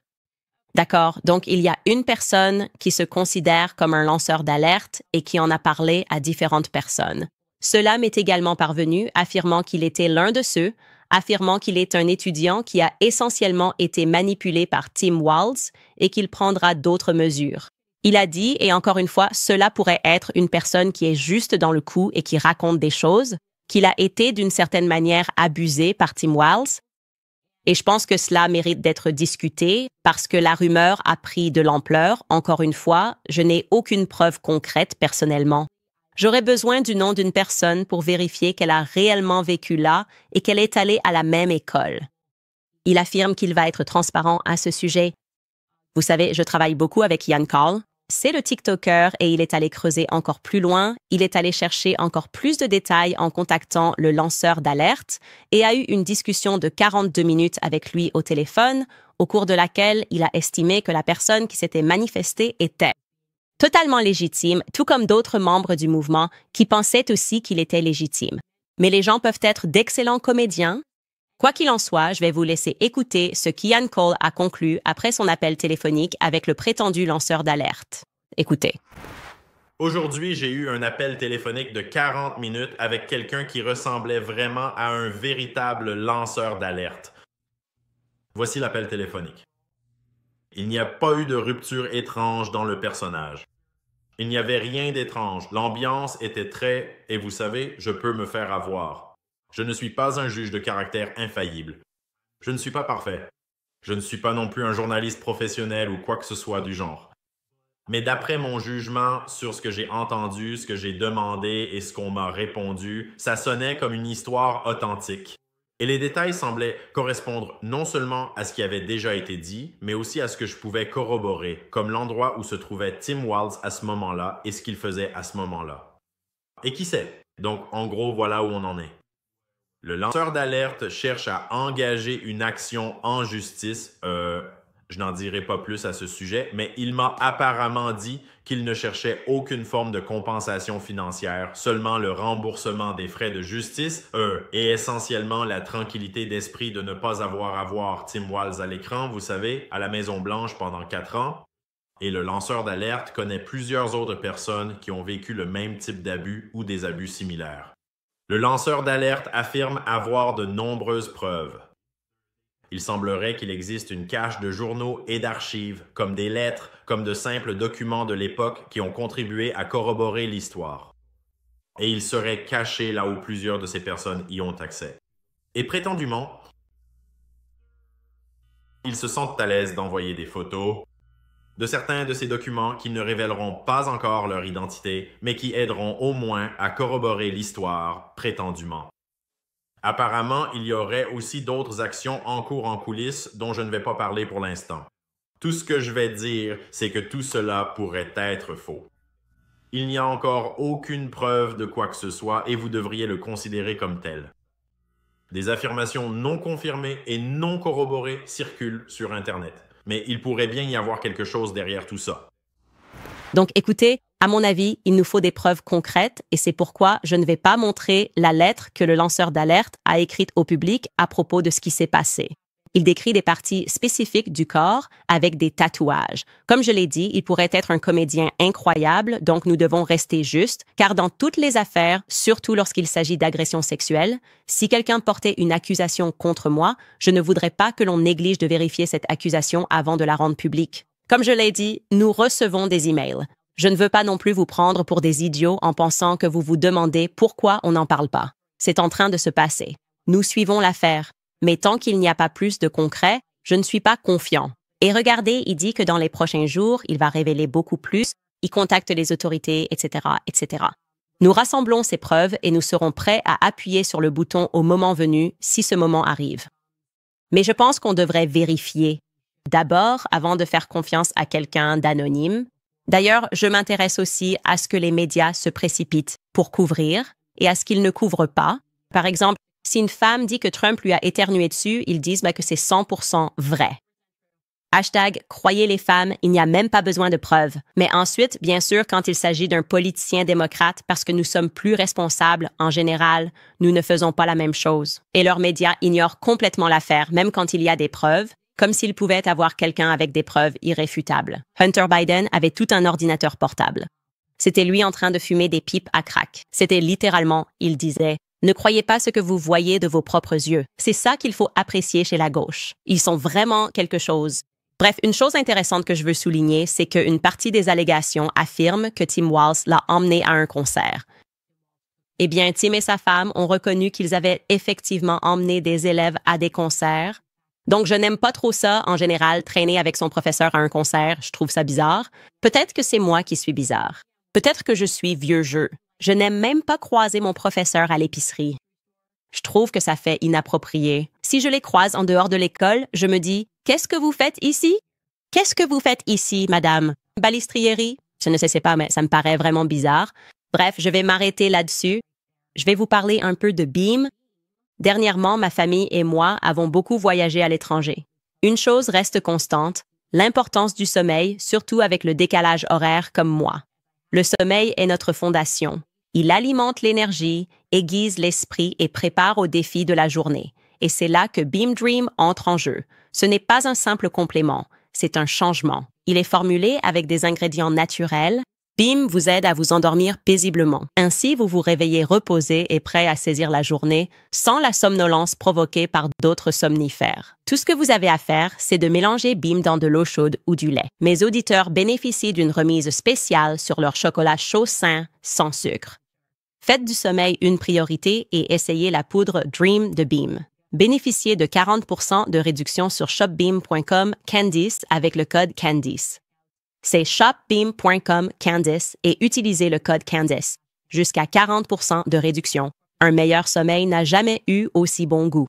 D'accord, donc il y a une personne qui se considère comme un lanceur d'alerte et qui en a parlé à différentes personnes. Cela m'est également parvenu, affirmant qu'il était l'un de ceux, affirmant qu'il est un étudiant qui a essentiellement été manipulé par Tim Walz et qu'il prendra d'autres mesures. Il a dit, et encore une fois, cela pourrait être une personne qui est juste dans le coup et qui raconte des choses, qu'il a été d'une certaine manière abusé par Tim Walz. Et je pense que cela mérite d'être discuté parce que la rumeur a pris de l'ampleur. Encore une fois, je n'ai aucune preuve concrète personnellement. J'aurais besoin du nom d'une personne pour vérifier qu'elle a réellement vécu là et qu'elle est allée à la même école. Il affirme qu'il va être transparent à ce sujet. Vous savez, je travaille beaucoup avec Ian Call. C'est le TikToker et il est allé creuser encore plus loin. Il est allé chercher encore plus de détails en contactant le lanceur d'alerte et a eu une discussion de 42 minutes avec lui au téléphone, au cours de laquelle il a estimé que la personne qui s'était manifestée était totalement légitime, tout comme d'autres membres du mouvement qui pensaient aussi qu'il était légitime. Mais les gens peuvent être d'excellents comédiens. Quoi qu'il en soit, je vais vous laisser écouter ce qu'Ian Cole a conclu après son appel téléphonique avec le prétendu lanceur d'alerte. Écoutez. Aujourd'hui, j'ai eu un appel téléphonique de 40 minutes avec quelqu'un qui ressemblait vraiment à un véritable lanceur d'alerte. Voici l'appel téléphonique. Il n'y a pas eu de rupture étrange dans le personnage. Il n'y avait rien d'étrange. L'ambiance était très... Et vous savez, je peux me faire avoir. Je ne suis pas un juge de caractère infaillible. Je ne suis pas parfait. Je ne suis pas non plus un journaliste professionnel ou quoi que ce soit du genre. Mais d'après mon jugement sur ce que j'ai entendu, ce que j'ai demandé et ce qu'on m'a répondu, ça sonnait comme une histoire authentique. Et les détails semblaient correspondre non seulement à ce qui avait déjà été dit, mais aussi à ce que je pouvais corroborer, comme l'endroit où se trouvait Tim Walz à ce moment-là et ce qu'il faisait à ce moment-là. Et qui sait? Donc, en gros, voilà où on en est. Le lanceur d'alerte cherche à engager une action en justice. Je n'en dirai pas plus à ce sujet, mais il m'a apparemment dit qu'il ne cherchait aucune forme de compensation financière, seulement le remboursement des frais de justice et essentiellement la tranquillité d'esprit de ne pas avoir à voir Tim Walz à l'écran, vous savez, à la Maison-Blanche pendant 4 ans. Et le lanceur d'alerte connaît plusieurs autres personnes qui ont vécu le même type d'abus ou des abus similaires. Le lanceur d'alerte affirme avoir de nombreuses preuves. Il semblerait qu'il existe une cache de journaux et d'archives, comme des lettres, comme de simples documents de l'époque qui ont contribué à corroborer l'histoire. Et il serait caché là où plusieurs de ces personnes y ont accès. Et prétendument, ils se sentent à l'aise d'envoyer des photos de certains de ces documents qui ne révéleront pas encore leur identité, mais qui aideront au moins à corroborer l'histoire, prétendument. Apparemment, il y aurait aussi d'autres actions en cours en coulisses dont je ne vais pas parler pour l'instant. Tout ce que je vais dire, c'est que tout cela pourrait être faux. Il n'y a encore aucune preuve de quoi que ce soit et vous devriez le considérer comme tel. Des affirmations non confirmées et non corroborées circulent sur Internet. Mais il pourrait bien y avoir quelque chose derrière tout ça. Donc, écoutez, à mon avis, il nous faut des preuves concrètes et c'est pourquoi je ne vais pas montrer la lettre que le lanceur d'alerte a écrite au public à propos de ce qui s'est passé. Il décrit des parties spécifiques du corps avec des tatouages. Comme je l'ai dit, il pourrait être un comédien incroyable, donc nous devons rester justes, car dans toutes les affaires, surtout lorsqu'il s'agit d'agression sexuelle, si quelqu'un portait une accusation contre moi, je ne voudrais pas que l'on néglige de vérifier cette accusation avant de la rendre publique. Comme je l'ai dit, nous recevons des emails. Je ne veux pas non plus vous prendre pour des idiots en pensant que vous vous demandez pourquoi on n'en parle pas. C'est en train de se passer. Nous suivons l'affaire. Mais tant qu'il n'y a pas plus de concret, je ne suis pas confiant. Et regardez, il dit que dans les prochains jours, il va révéler beaucoup plus, il contacte les autorités, etc., etc. Nous rassemblons ces preuves et nous serons prêts à appuyer sur le bouton au moment venu, si ce moment arrive. Mais je pense qu'on devrait vérifier. D'abord, avant de faire confiance à quelqu'un d'anonyme. D'ailleurs, je m'intéresse aussi à ce que les médias se précipitent pour couvrir et à ce qu'ils ne couvrent pas. Par exemple, si une femme dit que Trump lui a éternué dessus, ils disent que c'est 100% vrai. Hashtag croyez les femmes, il n'y a même pas besoin de preuves. Mais ensuite, bien sûr, quand il s'agit d'un politicien démocrate, parce que nous sommes plus responsables, en général, nous ne faisons pas la même chose. Et leurs médias ignorent complètement l'affaire, même quand il y a des preuves, comme s'il pouvait avoir quelqu'un avec des preuves irréfutables. Hunter Biden avait tout un ordinateur portable. C'était lui en train de fumer des pipes à crack. C'était littéralement, il disait, « Ne croyez pas ce que vous voyez de vos propres yeux. C'est ça qu'il faut apprécier chez la gauche. Ils sont vraiment quelque chose. » Bref, une chose intéressante que je veux souligner, c'est qu'une partie des allégations affirme que Tim Walz l'a emmené à un concert. Eh bien, Tim et sa femme ont reconnu qu'ils avaient effectivement emmené des élèves à des concerts. Donc, je n'aime pas trop ça, en général, traîner avec son professeur à un concert. Je trouve ça bizarre. Peut-être que c'est moi qui suis bizarre. Peut-être que je suis vieux jeu. Je n'aime même pas croiser mon professeur à l'épicerie. Je trouve que ça fait inapproprié. Si je les croise en dehors de l'école, je me dis « Qu'est-ce que vous faites ici? Qu'est-ce que vous faites ici, madame? Balistrierie? » Je ne sais pas, mais ça me paraît vraiment bizarre. Bref, je vais m'arrêter là-dessus. Je vais vous parler un peu de Beam. Dernièrement, ma famille et moi avons beaucoup voyagé à l'étranger. Une chose reste constante, l'importance du sommeil, surtout avec le décalage horaire comme moi. Le sommeil est notre fondation. Il alimente l'énergie, aiguise l'esprit et prépare aux défis de la journée. Et c'est là que Beam Dream entre en jeu. Ce n'est pas un simple complément, c'est un changement. Il est formulé avec des ingrédients naturels. Beam vous aide à vous endormir paisiblement. Ainsi, vous vous réveillez reposé et prêt à saisir la journée sans la somnolence provoquée par d'autres somnifères. Tout ce que vous avez à faire, c'est de mélanger Beam dans de l'eau chaude ou du lait. Mes auditeurs bénéficient d'une remise spéciale sur leur chocolat chaud sain sans sucre. Faites du sommeil une priorité et essayez la poudre Dream de Beam. Bénéficiez de 40% de réduction sur shopbeam.com Candice avec le code Candice. C'est shopbeam.com Candice et utilisez le code Candice. Jusqu'à 40% de réduction. Un meilleur sommeil n'a jamais eu aussi bon goût.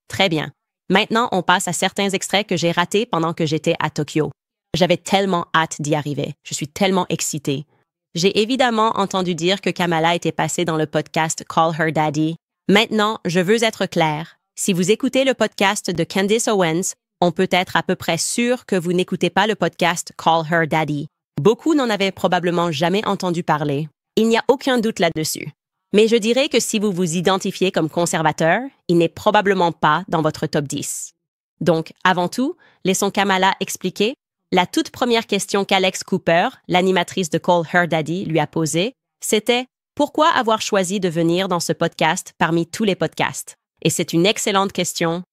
Très bien. Maintenant, on passe à certains extraits que j'ai ratés pendant que j'étais à Tokyo. J'avais tellement hâte d'y arriver. Je suis tellement excitée. J'ai évidemment entendu dire que Kamala était passée dans le podcast Call Her Daddy. Maintenant, je veux être claire. Si vous écoutez le podcast de Candace Owens, on peut être à peu près sûr que vous n'écoutez pas le podcast Call Her Daddy. Beaucoup n'en avaient probablement jamais entendu parler. Il n'y a aucun doute là-dessus. Mais je dirais que si vous vous identifiez comme conservateur, il n'est probablement pas dans votre top 10. Donc, avant tout, laissons Kamala expliquer. La toute première question qu'Alex Cooper, l'animatrice de Call Her Daddy, lui a posée, c'était « Pourquoi avoir choisi de venir dans ce podcast parmi tous les podcasts ?» Et c'est une excellente question.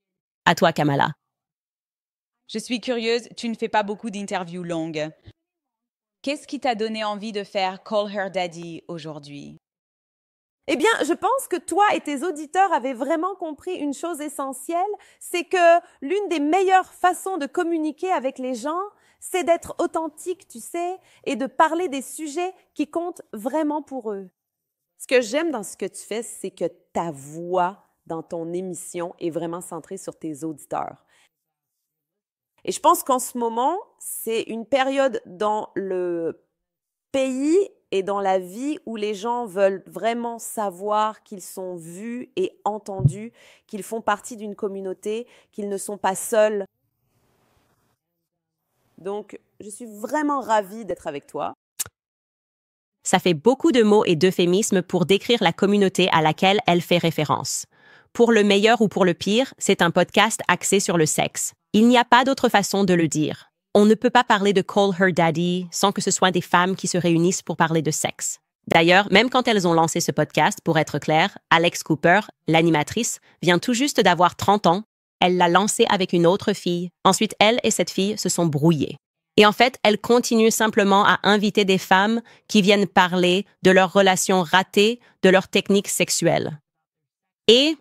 À toi, Kamala. Je suis curieuse, tu ne fais pas beaucoup d'interviews longues. Qu'est-ce qui t'a donné envie de faire Call Her Daddy aujourd'hui? Eh bien, je pense que toi et tes auditeurs avez vraiment compris une chose essentielle, c'est que l'une des meilleures façons de communiquer avec les gens, c'est d'être authentique, tu sais, et de parler des sujets qui comptent vraiment pour eux. Ce que j'aime dans ce que tu fais, c'est que ta voix dans ton émission est vraiment centrée sur tes auditeurs. Et je pense qu'en ce moment, c'est une période dans le pays et dans la vie où les gens veulent vraiment savoir qu'ils sont vus et entendus, qu'ils font partie d'une communauté, qu'ils ne sont pas seuls. Donc, je suis vraiment ravie d'être avec toi. Ça fait beaucoup de mots et d'euphémismes pour décrire la communauté à laquelle elle fait référence. Pour le meilleur ou pour le pire, c'est un podcast axé sur le sexe. Il n'y a pas d'autre façon de le dire. On ne peut pas parler de Call Her Daddy sans que ce soit des femmes qui se réunissent pour parler de sexe. D'ailleurs, même quand elles ont lancé ce podcast, pour être clair, Alex Cooper, l'animatrice, vient tout juste d'avoir 30 ans. Elle l'a lancé avec une autre fille. Ensuite, elle et cette fille se sont brouillées. Et en fait, elle continue simplement à inviter des femmes qui viennent parler de leurs relations ratées, de leurs techniques sexuelles. Et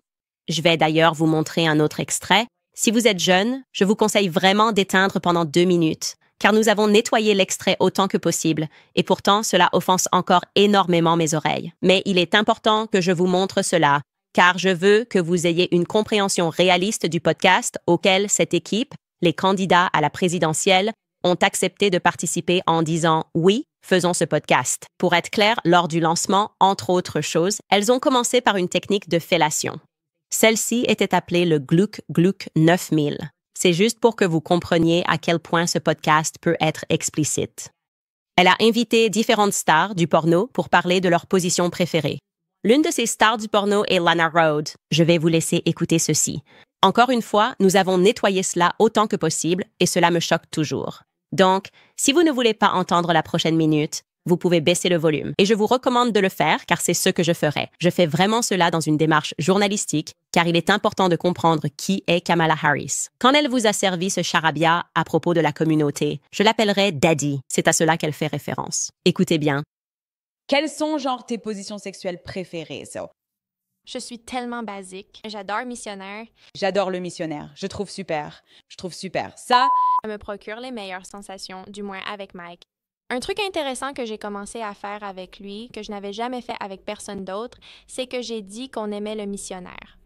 je vais d'ailleurs vous montrer un autre extrait. Si vous êtes jeune, je vous conseille vraiment d'éteindre pendant 2 minutes, car nous avons nettoyé l'extrait autant que possible, et pourtant cela offense encore énormément mes oreilles. Mais il est important que je vous montre cela, car je veux que vous ayez une compréhension réaliste du podcast auquel cette équipe, les candidats à la présidentielle, ont accepté de participer en disant « Oui, faisons ce podcast ». Pour être clair, lors du lancement, entre autres choses, elles ont commencé par une technique de fellation. Celle-ci était appelée le Gluck Gluck 9000. C'est juste pour que vous compreniez à quel point ce podcast peut être explicite. Elle a invité différentes stars du porno pour parler de leur position préférée. L'une de ces stars du porno est Lana Rhoades. Je vais vous laisser écouter ceci. Encore une fois, nous avons nettoyé cela autant que possible et cela me choque toujours. Donc, si vous ne voulez pas entendre la prochaine minute, vous pouvez baisser le volume. Et je vous recommande de le faire car c'est ce que je ferai. Je fais vraiment cela dans une démarche journalistique car il est important de comprendre qui est Kamala Harris. Quand elle vous a servi ce charabia à propos de la communauté, je l'appellerai Daddy. C'est à cela qu'elle fait référence. Écoutez bien. Quelles sont, genre, tes positions sexuelles préférées, ça? Je suis tellement basique. J'adore missionnaire. J'adore le missionnaire. Je trouve super. Je trouve super. Ça, Ça me procure les meilleures sensations, du moins avec Mike. Un truc intéressant que j'ai commencé à faire avec lui, que je n'avais jamais fait avec personne d'autre, c'est que j'ai dit qu'on aimait le missionnaire.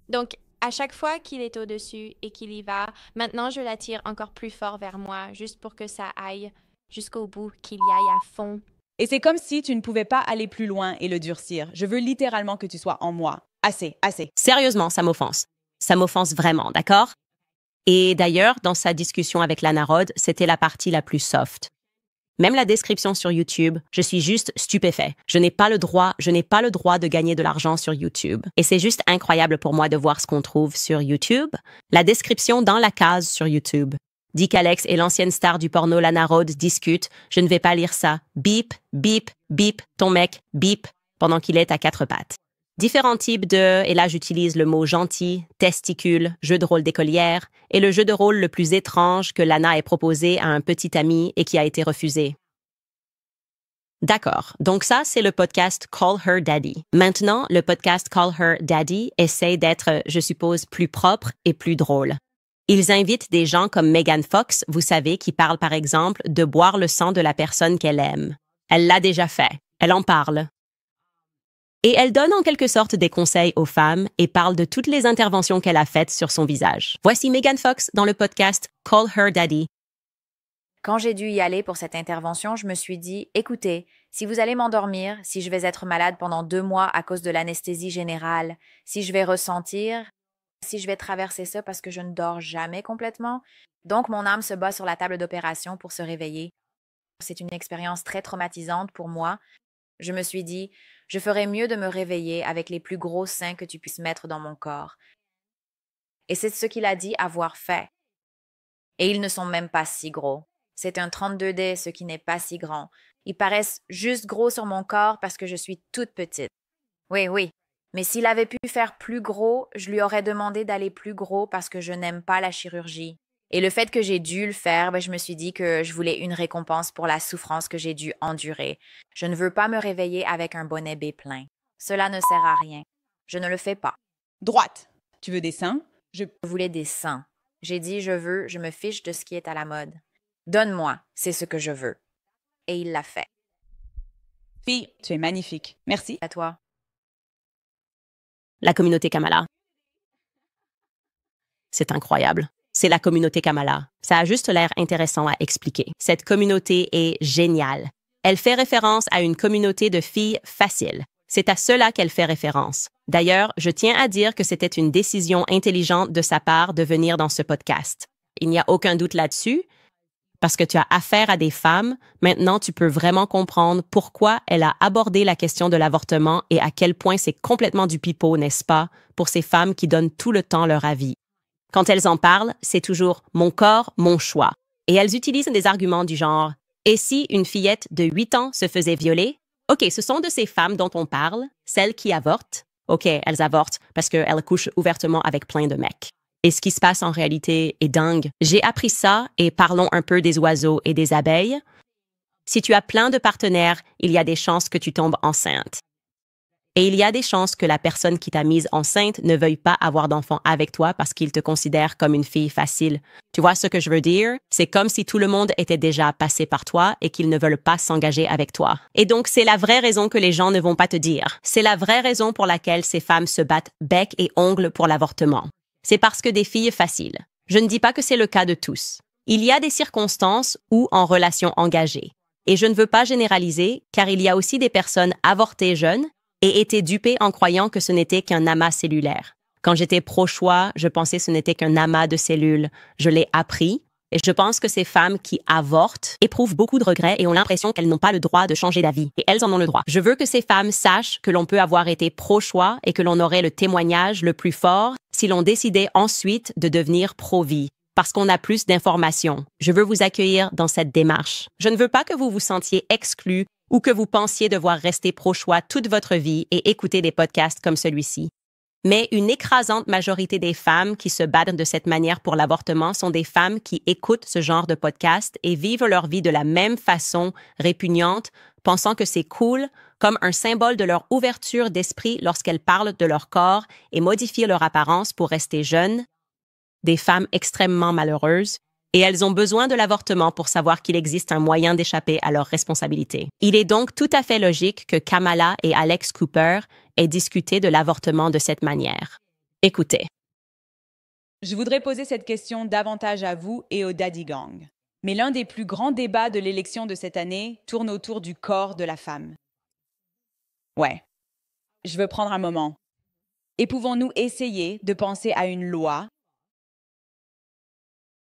Donc, à chaque fois qu'il est au-dessus et qu'il y va, maintenant je l'attire encore plus fort vers moi, juste pour que ça aille jusqu'au bout, qu'il y aille à fond. et c'est comme si tu ne pouvais pas aller plus loin et le durcir. Je veux littéralement que tu sois en moi. Assez, assez. Sérieusement, ça m'offense. Ça m'offense vraiment, d'accord? Et d'ailleurs, dans sa discussion avec Lana Rhoades, c'était la partie la plus soft. Même la description sur YouTube, je suis juste stupéfait. Je n'ai pas le droit de gagner de l'argent sur YouTube. Et c'est juste incroyable pour moi de voir ce qu'on trouve sur YouTube. La description dans la case sur YouTube dit qu'Alex et l'ancienne star du porno Lana Rhoades discutent. Je ne vais pas lire ça. Bip, bip, bip, ton mec, bip, pendant qu'il est à quatre pattes. Différents types de, et là j'utilise le mot gentil, testicule, jeu de rôle d'écolière, et le jeu de rôle le plus étrange que Lana ait proposé à un petit ami et qui a été refusé. D'accord, donc ça c'est le podcast Call Her Daddy. Maintenant, le podcast Call Her Daddy essaie d'être, je suppose, plus propre et plus drôle. Ils invitent des gens comme Megan Fox, vous savez, qui parle par exemple de boire le sang de la personne qu'elle aime. Elle l'a déjà fait, elle en parle. Et elle donne en quelque sorte des conseils aux femmes et parle de toutes les interventions qu'elle a faites sur son visage. Voici Megan Fox dans le podcast Call Her Daddy. Quand j'ai dû y aller pour cette intervention, je me suis dit, écoutez, si vous allez m'endormir, si je vais être malade pendant 2 mois à cause de l'anesthésie générale, si je vais ressentir, si je vais traverser ça parce que je ne dors jamais complètement, donc mon âme se bat sur la table d'opération pour se réveiller. C'est une expérience très traumatisante pour moi. Je me suis dit, je ferais mieux de me réveiller avec les plus gros seins que tu puisses mettre dans mon corps. Et c'est ce qu'il a dit avoir fait. Et ils ne sont même pas si gros. C'est un 32D, ce qui n'est pas si grand. Ils paraissent juste gros sur mon corps parce que je suis toute petite. Oui. Mais s'il avait pu faire plus gros, je lui aurais demandé d'aller plus gros parce que je n'aime pas la chirurgie. Et le fait que j'ai dû le faire, je me suis dit que je voulais une récompense pour la souffrance que j'ai dû endurer. Je ne veux pas me réveiller avec un bonnet B plein. Cela ne sert à rien. Je ne le fais pas. Droite. Tu veux des seins? Je voulais des seins. J'ai dit je veux, je me fiche de ce qui est à la mode. Donne-moi, c'est ce que je veux. Et il l'a fait. Fille, tu es magnifique. Merci. À toi. La communauté Kamala. C'est incroyable. C'est la communauté Kamala. Ça a juste l'air intéressant à expliquer. Cette communauté est géniale. Elle fait référence à une communauté de filles faciles. C'est à cela qu'elle fait référence. D'ailleurs, je tiens à dire que c'était une décision intelligente de sa part de venir dans ce podcast. Il n'y a aucun doute là-dessus. Parce que tu as affaire à des femmes, maintenant tu peux vraiment comprendre pourquoi elle a abordé la question de l'avortement et à quel point c'est complètement du pipeau, n'est-ce pas, pour ces femmes qui donnent tout le temps leur avis. Quand elles en parlent, c'est toujours « mon corps, mon choix ». Et elles utilisent des arguments du genre « et si une fillette de 8 ans se faisait violer? OK, ce sont de ces femmes dont on parle, celles qui avortent. OK, elles avortent parce qu'elles couchent ouvertement avec plein de mecs. » Et ce qui se passe en réalité est dingue. J'ai appris ça et parlons un peu des oiseaux et des abeilles. Si tu as plein de partenaires, il y a des chances que tu tombes enceinte. Et il y a des chances que la personne qui t'a mise enceinte ne veuille pas avoir d'enfant avec toi parce qu'il te considère comme une fille facile. Tu vois ce que je veux dire? C'est comme si tout le monde était déjà passé par toi et qu'ils ne veulent pas s'engager avec toi. Et donc, c'est la vraie raison que les gens ne vont pas te dire. C'est la vraie raison pour laquelle ces femmes se battent bec et ongle pour l'avortement. C'est parce que des filles faciles. Je ne dis pas que c'est le cas de tous. Il y a des circonstances où en relation engagée. Et je ne veux pas généraliser, car il y a aussi des personnes avortées jeunes et étaient dupées en croyant que ce n'était qu'un amas cellulaire. Quand j'étais pro-choix, je pensais que ce n'était qu'un amas de cellules. Je l'ai appris. Et je pense que ces femmes qui avortent éprouvent beaucoup de regrets et ont l'impression qu'elles n'ont pas le droit de changer d'avis. Et elles en ont le droit. Je veux que ces femmes sachent que l'on peut avoir été pro-choix et que l'on aurait le témoignage le plus fort si l'on décidait ensuite de devenir pro-vie, parce qu'on a plus d'informations. Je veux vous accueillir dans cette démarche. Je ne veux pas que vous vous sentiez exclu ou que vous pensiez devoir rester pro-choix toute votre vie et écouter des podcasts comme celui-ci. Mais une écrasante majorité des femmes qui se battent de cette manière pour l'avortement sont des femmes qui écoutent ce genre de podcast et vivent leur vie de la même façon, répugnante, pensant que c'est cool, comme un symbole de leur ouverture d'esprit lorsqu'elles parlent de leur corps et modifient leur apparence pour rester jeunes. Des femmes extrêmement malheureuses, et elles ont besoin de l'avortement pour savoir qu'il existe un moyen d'échapper à leurs responsabilités. Il est donc tout à fait logique que Kamala et Alex Cooper aient discuté de l'avortement de cette manière. Écoutez. Je voudrais poser cette question davantage à vous et au Daddy Gang. Mais l'un des plus grands débats de l'élection de cette année tourne autour du corps de la femme. Ouais, je veux prendre un moment. Et pouvons-nous essayer de penser à une loi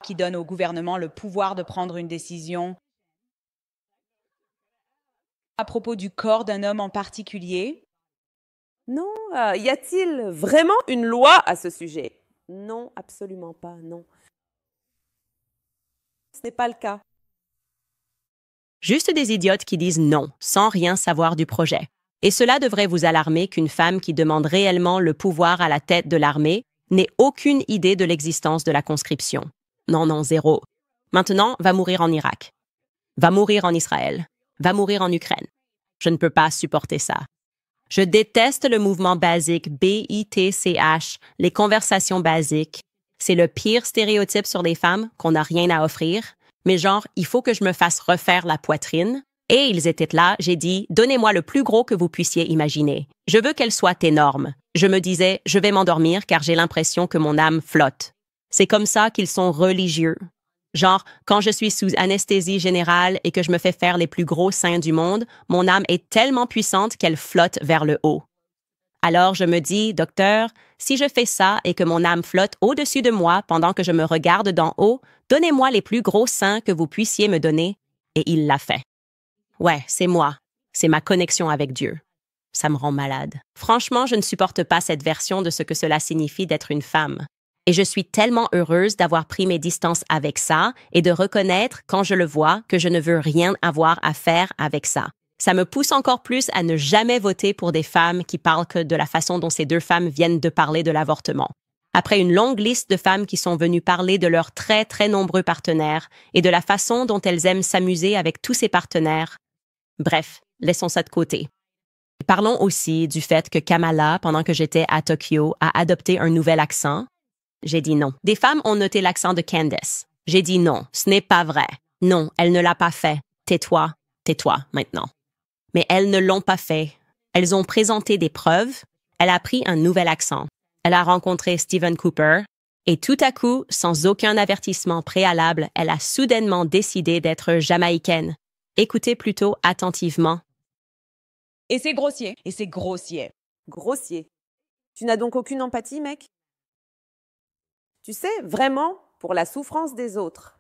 qui donne au gouvernement le pouvoir de prendre une décision à propos du corps d'un homme en particulier? Non, y a-t-il vraiment une loi à ce sujet? Non, absolument pas, non. Ce n'est pas le cas. Juste des idiotes qui disent non, sans rien savoir du projet. Et cela devrait vous alarmer qu'une femme qui demande réellement le pouvoir à la tête de l'armée n'ait aucune idée de l'existence de la conscription. Non, non, zéro. Maintenant, va mourir en Irak. Va mourir en Israël. Va mourir en Ukraine. Je ne peux pas supporter ça. Je déteste le mouvement basique BITCH, les conversations basiques. C'est le pire stéréotype sur les femmes qu'on n'a rien à offrir. Mais genre, il faut que je me fasse refaire la poitrine. Et ils étaient là, j'ai dit, donnez-moi le plus gros que vous puissiez imaginer. Je veux qu'elle soit énorme. Je me disais, je vais m'endormir car j'ai l'impression que mon âme flotte. C'est comme ça qu'ils sont religieux. Genre, quand je suis sous anesthésie générale et que je me fais faire les plus gros seins du monde, mon âme est tellement puissante qu'elle flotte vers le haut. Alors je me dis, docteur, si je fais ça et que mon âme flotte au-dessus de moi pendant que je me regarde d'en haut, donnez-moi les plus gros seins que vous puissiez me donner. Et il l'a fait. Ouais, c'est moi. C'est ma connexion avec Dieu. Ça me rend malade. Franchement, je ne supporte pas cette version de ce que cela signifie d'être une femme. Et je suis tellement heureuse d'avoir pris mes distances avec ça et de reconnaître, quand je le vois, que je ne veux rien avoir à faire avec ça. Ça me pousse encore plus à ne jamais voter pour des femmes qui parlent que de la façon dont ces deux femmes viennent de parler de l'avortement. Après une longue liste de femmes qui sont venues parler de leurs très, très nombreux partenaires et de la façon dont elles aiment s'amuser avec tous ces partenaires. Bref, laissons ça de côté. Parlons aussi du fait que Kamala, pendant que j'étais à Tokyo, a adopté un nouvel accent. J'ai dit non. Des femmes ont noté l'accent de Candace. J'ai dit non, ce n'est pas vrai. Non, elle ne l'a pas fait. Tais-toi maintenant. Mais elles ne l'ont pas fait. Elles ont présenté des preuves. Elle a pris un nouvel accent. Elle a rencontré Stephen Cooper. Et tout à coup, sans aucun avertissement préalable, elle a soudainement décidé d'être jamaïcaine. Écoutez plutôt attentivement. Et c'est grossier. Et c'est grossier. Grossier. Tu n'as donc aucune empathie, mec? Tu sais, vraiment, pour la souffrance des autres.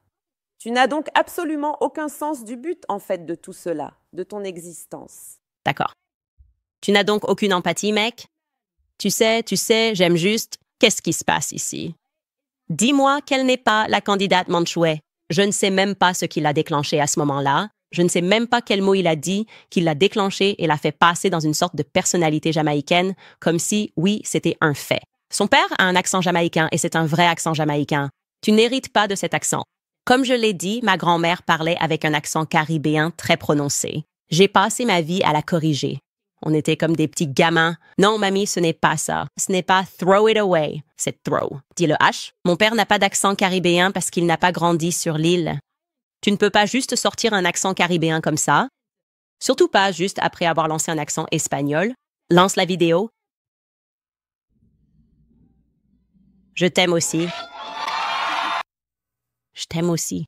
Tu n'as donc absolument aucun sens du but, en fait, de tout cela, de ton existence. D'accord. Tu n'as donc aucune empathie, mec? Tu sais, j'aime juste... Qu'est-ce qui se passe ici? Dis-moi qu'elle n'est pas la candidate Manchouet. Je ne sais même pas ce qui l'a déclenché à ce moment-là. Je ne sais même pas quel mot il a dit qui l'a déclenché et l'a fait passer dans une sorte de personnalité jamaïcaine, comme si, oui, c'était un fait. Son père a un accent jamaïcain et c'est un vrai accent jamaïcain. Tu n'hérites pas de cet accent. Comme je l'ai dit, ma grand-mère parlait avec un accent caribéen très prononcé. J'ai passé ma vie à la corriger. On était comme des petits gamins. Non, mamie, ce n'est pas ça. Ce n'est pas throw it away, c'est throw. Dis le H. Mon père n'a pas d'accent caribéen parce qu'il n'a pas grandi sur l'île. Tu ne peux pas juste sortir un accent caribéen comme ça. Surtout pas juste après avoir lancé un accent espagnol. Lance la vidéo. Je t'aime aussi. Je t'aime aussi.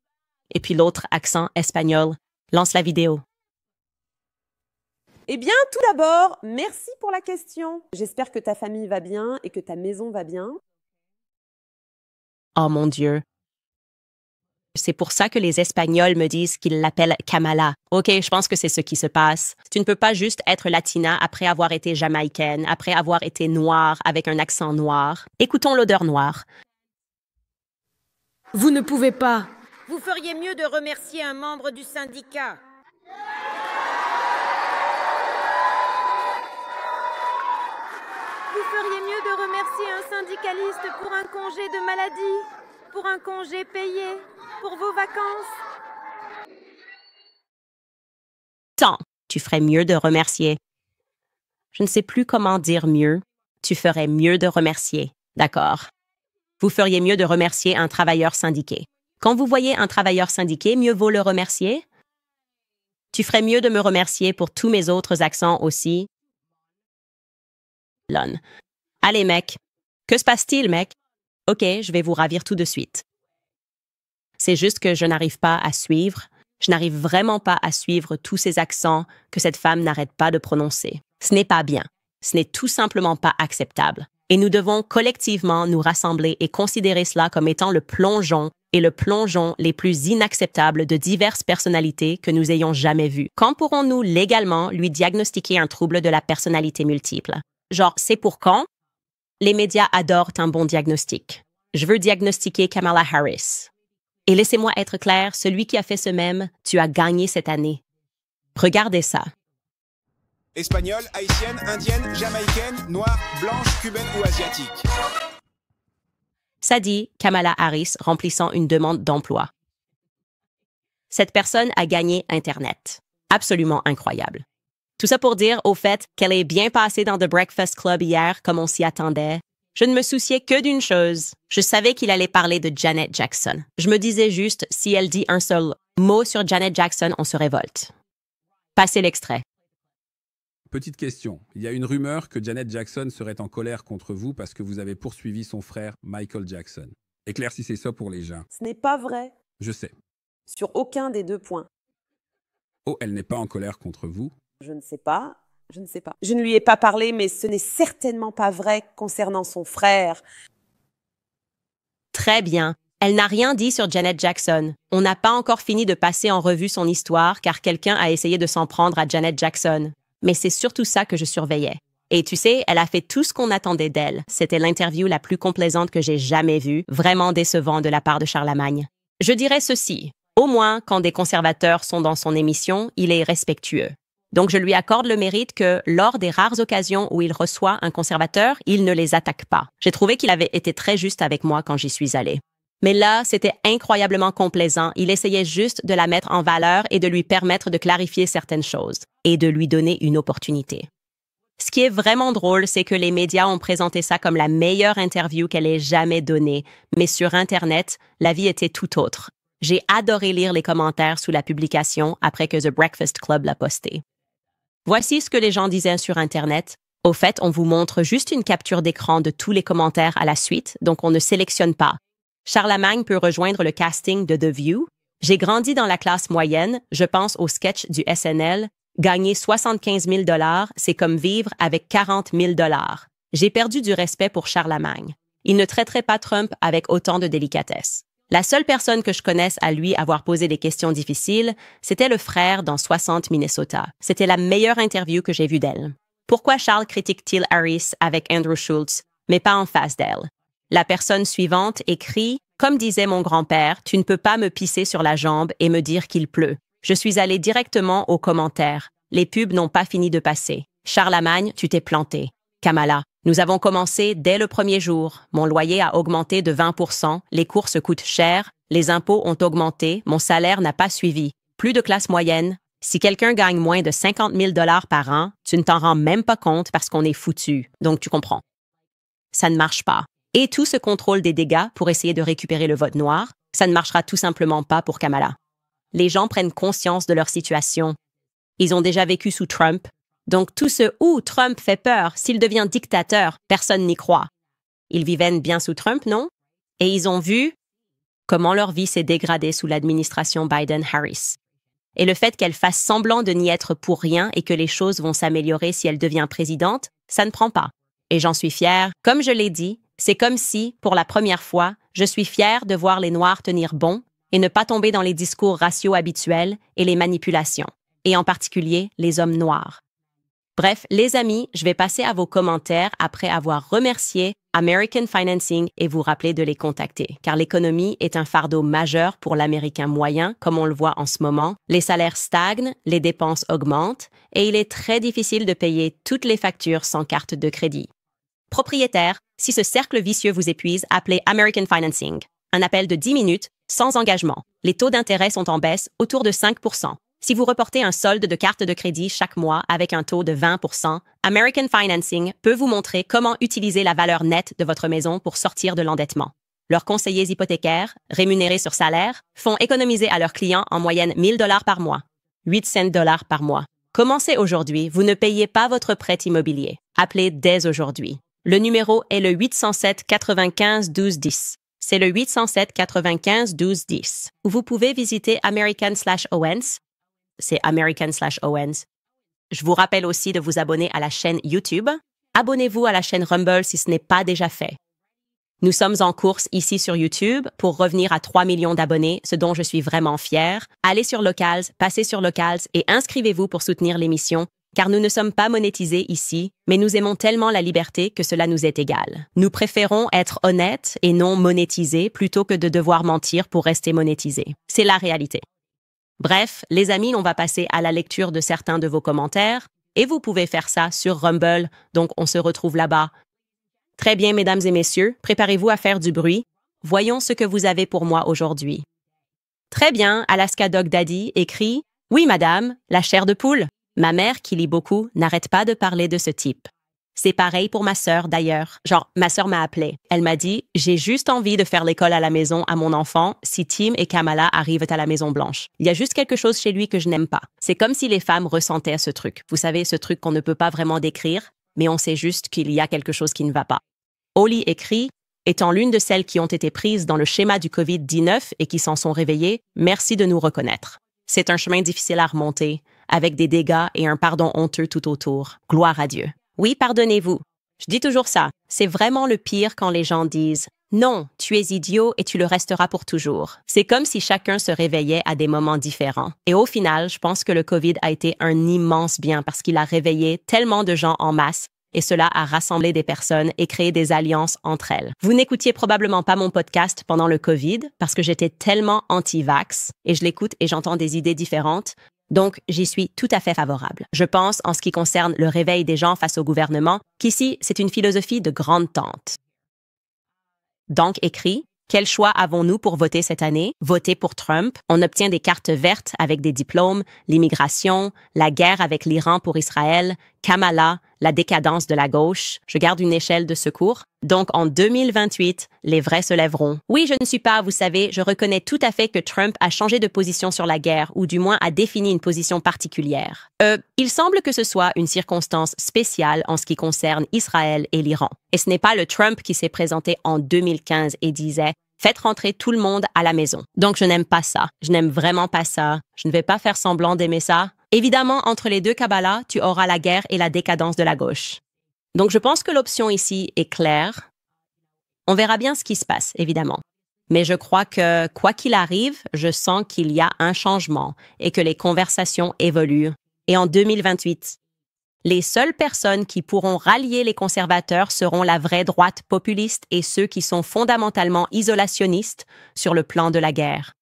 Et puis l'autre accent espagnol. Lance la vidéo. Eh bien, tout d'abord, merci pour la question. J'espère que ta famille va bien et que ta maison va bien. Oh mon Dieu. C'est pour ça que les Espagnols me disent qu'ils l'appellent Kamala. OK, je pense que c'est ce qui se passe. Tu ne peux pas juste être latina après avoir été jamaïcaine, après avoir été noire avec un accent noir. Écoutons l'odeur noire. Vous ne pouvez pas. Vous feriez mieux de remercier un membre du syndicat. Vous feriez mieux de remercier un syndicaliste pour un congé de maladie, pour un congé payé, pour vos vacances. Tant, tu ferais mieux de remercier. Je ne sais plus comment dire mieux. Tu ferais mieux de remercier. D'accord. Vous feriez mieux de remercier un travailleur syndiqué. Quand vous voyez un travailleur syndiqué, mieux vaut le remercier. Tu ferais mieux de me remercier pour tous mes autres accents aussi. Lon. Allez, mec. Que se passe-t-il, mec? OK, je vais vous ravir tout de suite. C'est juste que je n'arrive pas à suivre. Je n'arrive vraiment pas à suivre tous ces accents que cette femme n'arrête pas de prononcer. Ce n'est pas bien. Ce n'est tout simplement pas acceptable. Et nous devons collectivement nous rassembler et considérer cela comme étant le plongeon les plus inacceptables de diverses personnalités que nous ayons jamais vues. Quand pourrons-nous légalement lui diagnostiquer un trouble de la personnalité multiple? Genre, c'est pour quand? Les médias adorent un bon diagnostic. Je veux diagnostiquer Kamala Harris. Et laissez-moi être clair, celui qui a fait ce même, tu as gagné cette année. Regardez ça. Espagnole, haïtienne, indienne, jamaïcaine, noire, blanche, cubaine ou asiatique. Ça dit Kamala Harris remplissant une demande d'emploi. Cette personne a gagné Internet. Absolument incroyable. Tout ça pour dire, au fait, qu'elle est bien passée dans The Breakfast Club hier, comme on s'y attendait. Je ne me souciais que d'une chose. Je savais qu'il allait parler de Janet Jackson. Je me disais juste, si elle dit un seul mot sur Janet Jackson, on se révolte. Passez l'extrait. Petite question. Il y a une rumeur que Janet Jackson serait en colère contre vous parce que vous avez poursuivi son frère Michael Jackson. Éclaircissez ça pour les gens. Ce n'est pas vrai. Je sais. Sur aucun des 2 points. Oh, elle n'est pas en colère contre vous? Je ne sais pas. Je ne sais pas. Je ne lui ai pas parlé, mais ce n'est certainement pas vrai concernant son frère. Très bien. Elle n'a rien dit sur Janet Jackson. On n'a pas encore fini de passer en revue son histoire car quelqu'un a essayé de s'en prendre à Janet Jackson. Mais c'est surtout ça que je surveillais. Et tu sais, elle a fait tout ce qu'on attendait d'elle. C'était l'interview la plus complaisante que j'ai jamais vue, vraiment décevant de la part de Charlemagne. Je dirais ceci. Au moins, quand des conservateurs sont dans son émission, il est respectueux. Donc je lui accorde le mérite que, lors des rares occasions où il reçoit un conservateur, il ne les attaque pas. J'ai trouvé qu'il avait été très juste avec moi quand j'y suis allée. Mais là, c'était incroyablement complaisant. Il essayait juste de la mettre en valeur et de lui permettre de clarifier certaines choses et de lui donner une opportunité. Ce qui est vraiment drôle, c'est que les médias ont présenté ça comme la meilleure interview qu'elle ait jamais donnée. Mais sur Internet, la vie était tout autre. J'ai adoré lire les commentaires sous la publication après que The Breakfast Club l'a posté. Voici ce que les gens disaient sur Internet. Au fait, on vous montre juste une capture d'écran de tous les commentaires à la suite, donc on ne sélectionne pas. Charlemagne peut rejoindre le casting de The View. J'ai grandi dans la classe moyenne, je pense au sketch du SNL. Gagner 75 000 $, c'est comme vivre avec 40 000 $. J'ai perdu du respect pour Charlemagne. Il ne traiterait pas Trump avec autant de délicatesse. La seule personne que je connaisse à lui avoir posé des questions difficiles, c'était le frère dans 60 Minnesota. C'était la meilleure interview que j'ai vue d'elle. Pourquoi Charles critique-t-il Harris avec Andrew Schultz, mais pas en face d'elle? La personne suivante écrit « Comme disait mon grand-père, tu ne peux pas me pisser sur la jambe et me dire qu'il pleut. » Je suis allée directement aux commentaires. Les pubs n'ont pas fini de passer. Charlemagne, tu t'es planté. Kamala, nous avons commencé dès le premier jour. Mon loyer a augmenté de 20%, les courses coûtent cher, les impôts ont augmenté, mon salaire n'a pas suivi. Plus de classe moyenne. Si quelqu'un gagne moins de 50 000 $ par an, tu ne t'en rends même pas compte parce qu'on est foutu. Donc tu comprends. Ça ne marche pas. Et tout ce contrôle des dégâts pour essayer de récupérer le vote noir, ça ne marchera tout simplement pas pour Kamala. Les gens prennent conscience de leur situation. Ils ont déjà vécu sous Trump. Donc tout ce « où Trump fait peur, s'il devient dictateur, personne n'y croit ». Ils vivaient bien sous Trump, non? Et ils ont vu comment leur vie s'est dégradée sous l'administration Biden-Harris. Et le fait qu'elle fasse semblant de n'y être pour rien et que les choses vont s'améliorer si elle devient présidente, ça ne prend pas. Et j'en suis fière. Comme je l'ai dit, c'est comme si, pour la première fois, je suis fière de voir les Noirs tenir bon, et ne pas tomber dans les discours raciaux habituels et les manipulations, et en particulier les hommes noirs. Bref, les amis, je vais passer à vos commentaires après avoir remercié American Financing et vous rappeler de les contacter, car l'économie est un fardeau majeur pour l'Américain moyen, comme on le voit en ce moment. Les salaires stagnent, les dépenses augmentent, et il est très difficile de payer toutes les factures sans carte de crédit. Propriétaire, si ce cercle vicieux vous épuise, appelez American Financing. Un appel de 10 minutes, sans engagement. Les taux d'intérêt sont en baisse, autour de 5%. Si vous reportez un solde de carte de crédit chaque mois avec un taux de 20%, American Financing peut vous montrer comment utiliser la valeur nette de votre maison pour sortir de l'endettement. Leurs conseillers hypothécaires, rémunérés sur salaire, font économiser à leurs clients en moyenne 1 000 $ par mois, 800 $ par mois. Commencez aujourd'hui, vous ne payez pas votre prêt immobilier. Appelez dès aujourd'hui. Le numéro est le 807 95 12 10. C'est le 807 95 12 10. Vous pouvez visiter American/Owens. C'est American/Owens. Je vous rappelle aussi de vous abonner à la chaîne YouTube. Abonnez-vous à la chaîne Rumble si ce n'est pas déjà fait. Nous sommes en course ici sur YouTube pour revenir à 3 millions d'abonnés, ce dont je suis vraiment fière. Allez sur Locals, passez sur Locals et inscrivez-vous pour soutenir l'émission, car nous ne sommes pas monétisés ici, mais nous aimons tellement la liberté que cela nous est égal. Nous préférons être honnêtes et non monétisés plutôt que de devoir mentir pour rester monétisés. C'est la réalité. Bref, les amis, on va passer à la lecture de certains de vos commentaires et vous pouvez faire ça sur Rumble, donc on se retrouve là-bas. Très bien, mesdames et messieurs, préparez-vous à faire du bruit. Voyons ce que vous avez pour moi aujourd'hui. Très bien, Alaska Dog Daddy écrit « Oui, madame, la chair de poule. Ma mère, qui lit beaucoup, n'arrête pas de parler de ce type. C'est pareil pour ma sœur, d'ailleurs. Genre, ma sœur m'a appelé. Elle m'a dit « J'ai juste envie de faire l'école à la maison à mon enfant si Tim et Kamala arrivent à la Maison-Blanche. Il y a juste quelque chose chez lui que je n'aime pas. » C'est comme si les femmes ressentaient ce truc. Vous savez, ce truc qu'on ne peut pas vraiment décrire, mais on sait juste qu'il y a quelque chose qui ne va pas. Oli écrit « Étant l'une de celles qui ont été prises dans le schéma du COVID-19 et qui s'en sont réveillées, merci de nous reconnaître. C'est un chemin difficile à remonter, avec des dégâts et un pardon honteux tout autour. Gloire à Dieu. » Oui, pardonnez-vous. Je dis toujours ça. C'est vraiment le pire quand les gens disent « Non, tu es idiot et tu le resteras pour toujours. » C'est comme si chacun se réveillait à des moments différents. Et au final, je pense que le COVID a été un immense bien parce qu'il a réveillé tellement de gens en masse et cela a rassemblé des personnes et créé des alliances entre elles. Vous n'écoutiez probablement pas mon podcast pendant le COVID parce que j'étais tellement anti-vax et je l'écoute et j'entends des idées différentes. Donc, j'y suis tout à fait favorable. Je pense, en ce qui concerne le réveil des gens face au gouvernement, qu'ici, c'est une philosophie de grande tante. Donc, écrit, quel choix avons-nous pour voter cette année? Voter pour Trump. On obtient des cartes vertes avec des diplômes, l'immigration, la guerre avec l'Iran pour Israël, Kamala, la décadence de la gauche. Je garde une échelle de secours. Donc, en 2028, les vrais se lèveront. Oui, je ne suis pas, vous savez, je reconnais tout à fait que Trump a changé de position sur la guerre, ou du moins a défini une position particulière. Il semble que ce soit une circonstance spéciale en ce qui concerne Israël et l'Iran. Et ce n'est pas le Trump qui s'est présenté en 2015 et disait « Faites rentrer tout le monde à la maison ». Donc, je n'aime pas ça. Je n'aime vraiment pas ça. Je ne vais pas faire semblant d'aimer ça. Évidemment, entre les deux Kabbalah, tu auras la guerre et la décadence de la gauche. Donc, je pense que l'option ici est claire. On verra bien ce qui se passe, évidemment. Mais je crois que, quoi qu'il arrive, je sens qu'il y a un changement et que les conversations évoluent. Et en 2028, les seules personnes qui pourront rallier les conservateurs seront la vraie droite populiste et ceux qui sont fondamentalement isolationnistes sur le plan de la guerre.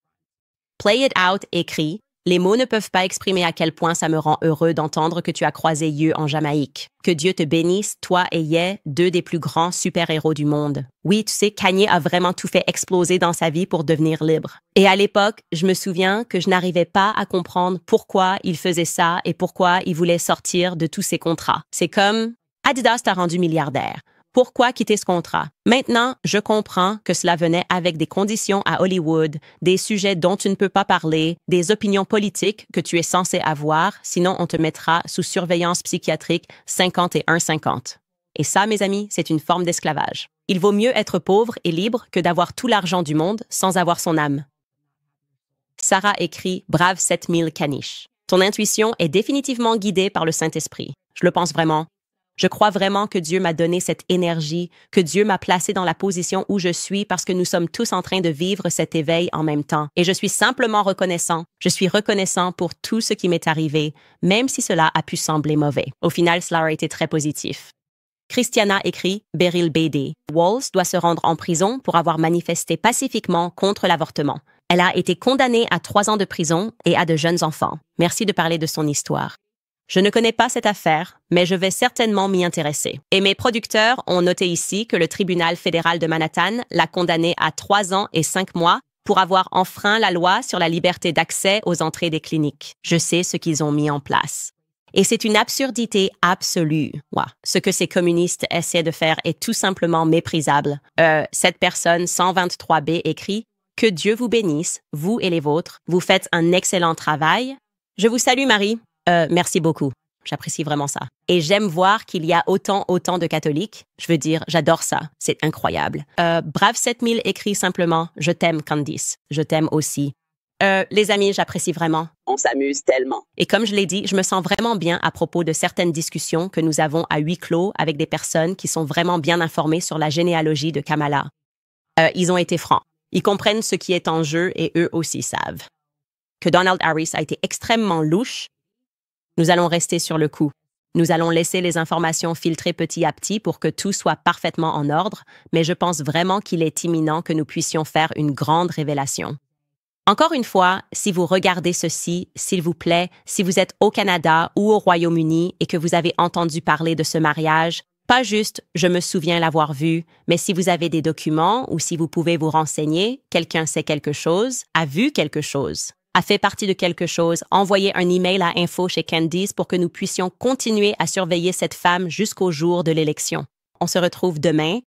Play It Out écrit « Les mots ne peuvent pas exprimer à quel point ça me rend heureux d'entendre que tu as croisé Ye en Jamaïque. Que Dieu te bénisse, toi et Ye, deux des plus grands super-héros du monde. Oui, tu sais, Kanye a vraiment tout fait exploser dans sa vie pour devenir libre. Et à l'époque, je me souviens que je n'arrivais pas à comprendre pourquoi il faisait ça et pourquoi il voulait sortir de tous ses contrats. C'est comme Adidas t'a rendu milliardaire. Pourquoi quitter ce contrat? Maintenant, je comprends que cela venait avec des conditions à Hollywood, des sujets dont tu ne peux pas parler, des opinions politiques que tu es censé avoir, sinon on te mettra sous surveillance psychiatrique 51-50. Et ça, mes amis, c'est une forme d'esclavage. Il vaut mieux être pauvre et libre que d'avoir tout l'argent du monde sans avoir son âme. Sarah écrit « Brave 7000 caniches ». Ton intuition est définitivement guidée par le Saint-Esprit. Je le pense vraiment. Je crois vraiment que Dieu m'a donné cette énergie, que Dieu m'a placé dans la position où je suis parce que nous sommes tous en train de vivre cet éveil en même temps. Et je suis simplement reconnaissant. Je suis reconnaissant pour tout ce qui m'est arrivé, même si cela a pu sembler mauvais. Au final, cela a été très positif. Christiana écrit Beryl BD. Walls doit se rendre en prison pour avoir manifesté pacifiquement contre l'avortement. Elle a été condamnée à 3 ans de prison et à de jeunes enfants. Merci de parler de son histoire. Je ne connais pas cette affaire, mais je vais certainement m'y intéresser. Et mes producteurs ont noté ici que le tribunal fédéral de Manhattan l'a condamnée à 3 ans et 5 mois pour avoir enfreint la loi sur la liberté d'accès aux entrées des cliniques. Je sais ce qu'ils ont mis en place. Et c'est une absurdité absolue. Ouais. Ce que ces communistes essaient de faire est tout simplement méprisable. Cette personne 123B écrit « Que Dieu vous bénisse, vous et les vôtres. Vous faites un excellent travail. Je vous salue, Marie. Merci beaucoup. J'apprécie vraiment ça. Et j'aime voir qu'il y a autant de catholiques. Je veux dire, j'adore ça. C'est incroyable. Brave 7000 écrit simplement « Je t'aime, Candice. Je t'aime aussi. » Les amis, j'apprécie vraiment. On s'amuse tellement. Et comme je l'ai dit, je me sens vraiment bien à propos de certaines discussions que nous avons à huis clos avec des personnes qui sont vraiment bien informées sur la généalogie de Kamala. Ils ont été francs. Ils comprennent ce qui est en jeu et eux aussi savent. Que Donald Harris a été extrêmement louche. Nous allons rester sur le coup. Nous allons laisser les informations filtrer petit à petit pour que tout soit parfaitement en ordre, mais je pense vraiment qu'il est imminent que nous puissions faire une grande révélation. Encore une fois, si vous regardez ceci, s'il vous plaît, si vous êtes au Canada ou au Royaume-Uni et que vous avez entendu parler de ce mariage, pas juste « je me souviens l'avoir vu », mais si vous avez des documents ou si vous pouvez vous renseigner, quelqu'un sait quelque chose, a vu quelque chose, a fait partie de quelque chose, envoyez un email à info chez Candice pour que nous puissions continuer à surveiller cette femme jusqu'au jour de l'élection. On se retrouve demain.